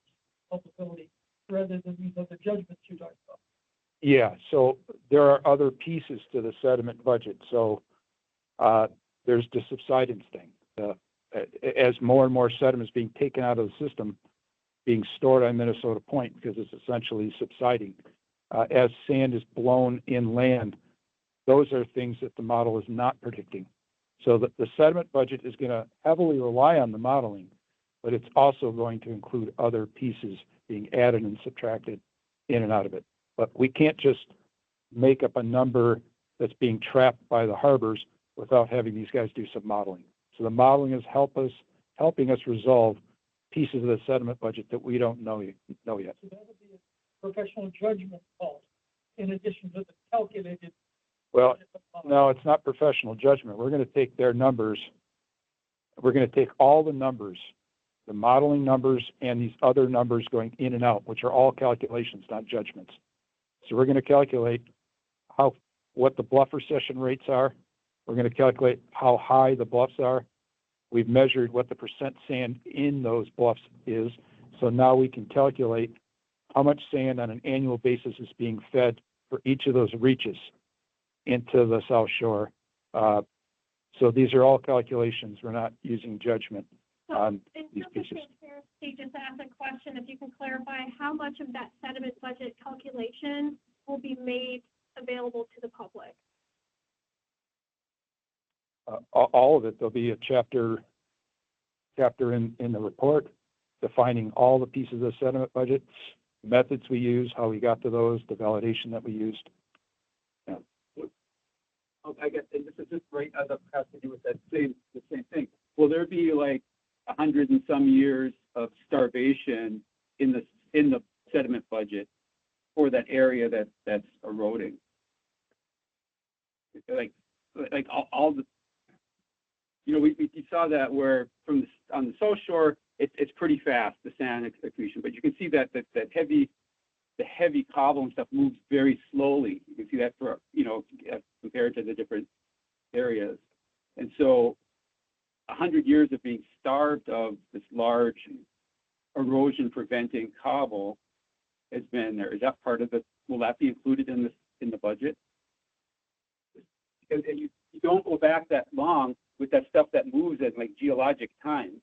[SPEAKER 13] culpability rather than these other judgments you talked about.
[SPEAKER 12] Yeah, so there are other pieces to the sediment budget. So there's the subsidence thing. As more and more sediment is being taken out of the system, being stored on Minnesota Point because it's essentially subsiding. As sand is blown inland, those are things that the model is not predicting. So that the sediment budget is going to heavily rely on the modeling, but it's also going to include other pieces being added and subtracted in and out of it. But we can't just make up a number that's being trapped by the harbors without having these guys do some modeling. So the modeling is helping us resolve pieces of the sediment budget that we don't know yet.
[SPEAKER 13] So that would be a professional judgment call in addition to the calculated.
[SPEAKER 12] Well, no, it's not professional judgment. We're going to take their numbers. We're going to take all the numbers, the modeling numbers and these other numbers going in and out, which are all calculations, not judgments. So we're going to calculate what the bluff recession rates are. We're going to calculate how high the bluffs are. We've measured what the percent sand in those bluffs is. So now we can calculate how much sand on an annual basis is being fed for each of those reaches into the South Shore. So these are all calculations. We're not using judgment.
[SPEAKER 16] on
[SPEAKER 6] In
[SPEAKER 16] these
[SPEAKER 6] terms of
[SPEAKER 16] pieces.
[SPEAKER 6] transparency, just to ask a question, if you can clarify how much of that sediment budget calculation will be made available to the public?
[SPEAKER 12] All of it, there'll be a chapter in the report defining all the pieces of sediment budget, methods we use, how we got to those, the validation that we used.
[SPEAKER 11] I guess, and this is just right, as it has to do with the same thing. Will there be like 100 and some years of starvation in the sediment budget for that area that's eroding? Like all the, we saw that where on the South Shore, it's pretty fast, the sand accretion, but you can see that the heavy cobble and stuff moves very slowly. You can see that for, compared to the different areas. And so 100 years of being starved of this large erosion preventing cobble has been there. Is that part of will that be included in the budget? Because you don't go back that long with that stuff that moves at like geologic time,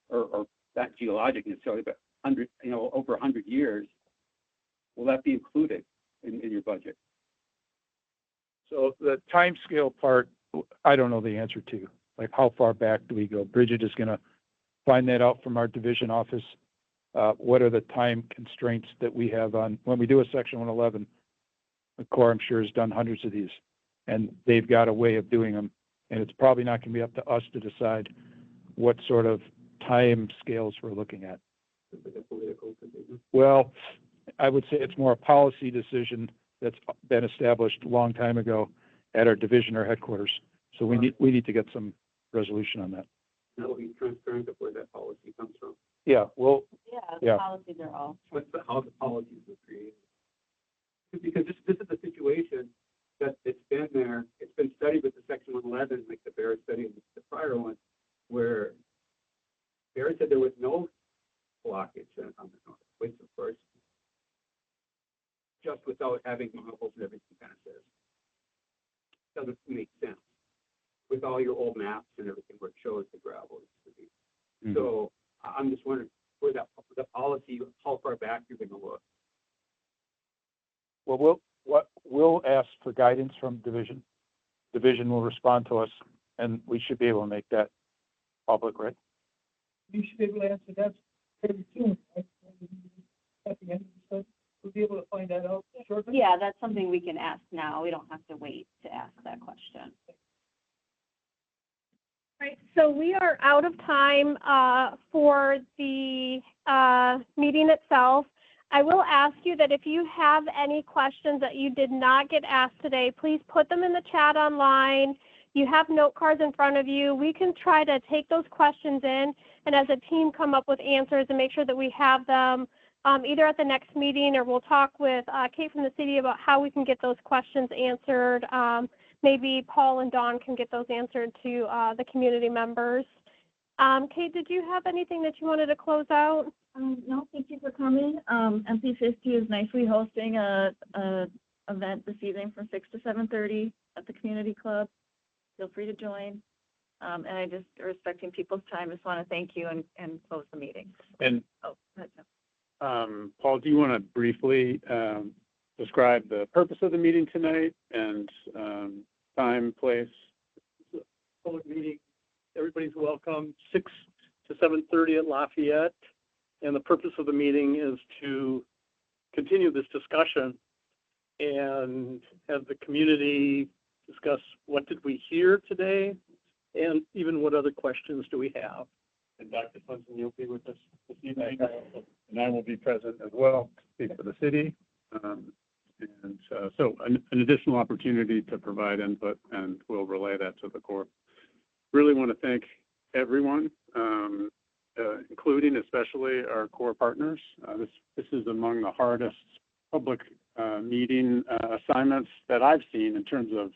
[SPEAKER 11] or not geologic necessarily, but over 100 years. Will that be included in your budget?
[SPEAKER 12] So the time scale part, I don't know the answer to. Like, how far back do we go? Bridget is going to find that out from our division office. What are the time constraints that we have on when we do a Section 111? The Corps, I'm sure, has done hundreds of these, and they've got a way of doing them. And it's probably not going to be up to us to decide what sort of time scales we're looking at. Well, I would say it's more a policy decision that's been established a long time ago at our division or headquarters. So we need to get some resolution on that.
[SPEAKER 11] That will be transparent of where that policy comes from.
[SPEAKER 12] Yeah, well,
[SPEAKER 2] The policies are all.
[SPEAKER 11] How the policies were created. Because this is a situation that it's been there, it's been studied with the Section 111, like the Barrett study and the prior one, where Barrett said there was no blockage on the north, which of course, just without having models and everything kind of says, doesn't make sense with all your old maps and everything where it shows the gravel used to be. So I'm just wondering where the policy, how far back you're going to look.
[SPEAKER 12] Well, we'll ask for guidance from division. Division will respond to us, and we should be able to make that public, right?
[SPEAKER 13] You should be able to answer that pretty soon, right? At the end of the study, we'll be able to find that out shortly.
[SPEAKER 2] Yeah, that's something we can ask now. We don't have to wait to ask that question.
[SPEAKER 6] Right, so we are out of time for the meeting itself. I will ask you that if you have any questions that you did not get asked today, please put them in the chat online. You have note cards in front of you. We can try to take those questions in and as a team come up with answers and make sure that we have them either at the next meeting, or we'll talk with Kate from the city about how we can get those questions answered. Maybe Paul and Dawn can get those answered to the community members. Kate, did you have anything that you wanted to close out?
[SPEAKER 2] No, thank you for coming. MP50 is nicely hosting a event this evening from 6 to 7:30 at the community club. Feel free to join. And I just, respecting people's time, just want to thank you and close the meeting.
[SPEAKER 17] And
[SPEAKER 2] go ahead, Jim.
[SPEAKER 17] Paul, do you want to briefly describe the purpose of the meeting tonight and time, place?
[SPEAKER 18] Public meeting, everybody's welcome, 6 to 7:30 at Lafayette. And the purpose of the meeting is to continue this discussion and have the community discuss what did we hear today and even what other questions do we have.
[SPEAKER 17] And Dr. Clinton, you'll be with us this evening, and I will be present as well, speak for the city. So an additional opportunity to provide input, and we'll relay that to the Corps. Really want to thank everyone, including especially our Corps partners. This is among the hardest public meeting assignments that I've seen in terms of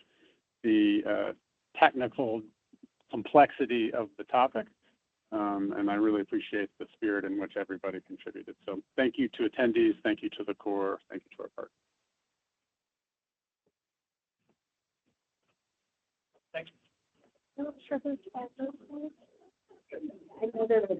[SPEAKER 17] the technical complexity of the topic. And I really appreciate the spirit in which everybody contributed. So thank you to attendees, thank you to the Corps, thank you to our partners.
[SPEAKER 6] Thank you.
[SPEAKER 8] I know there was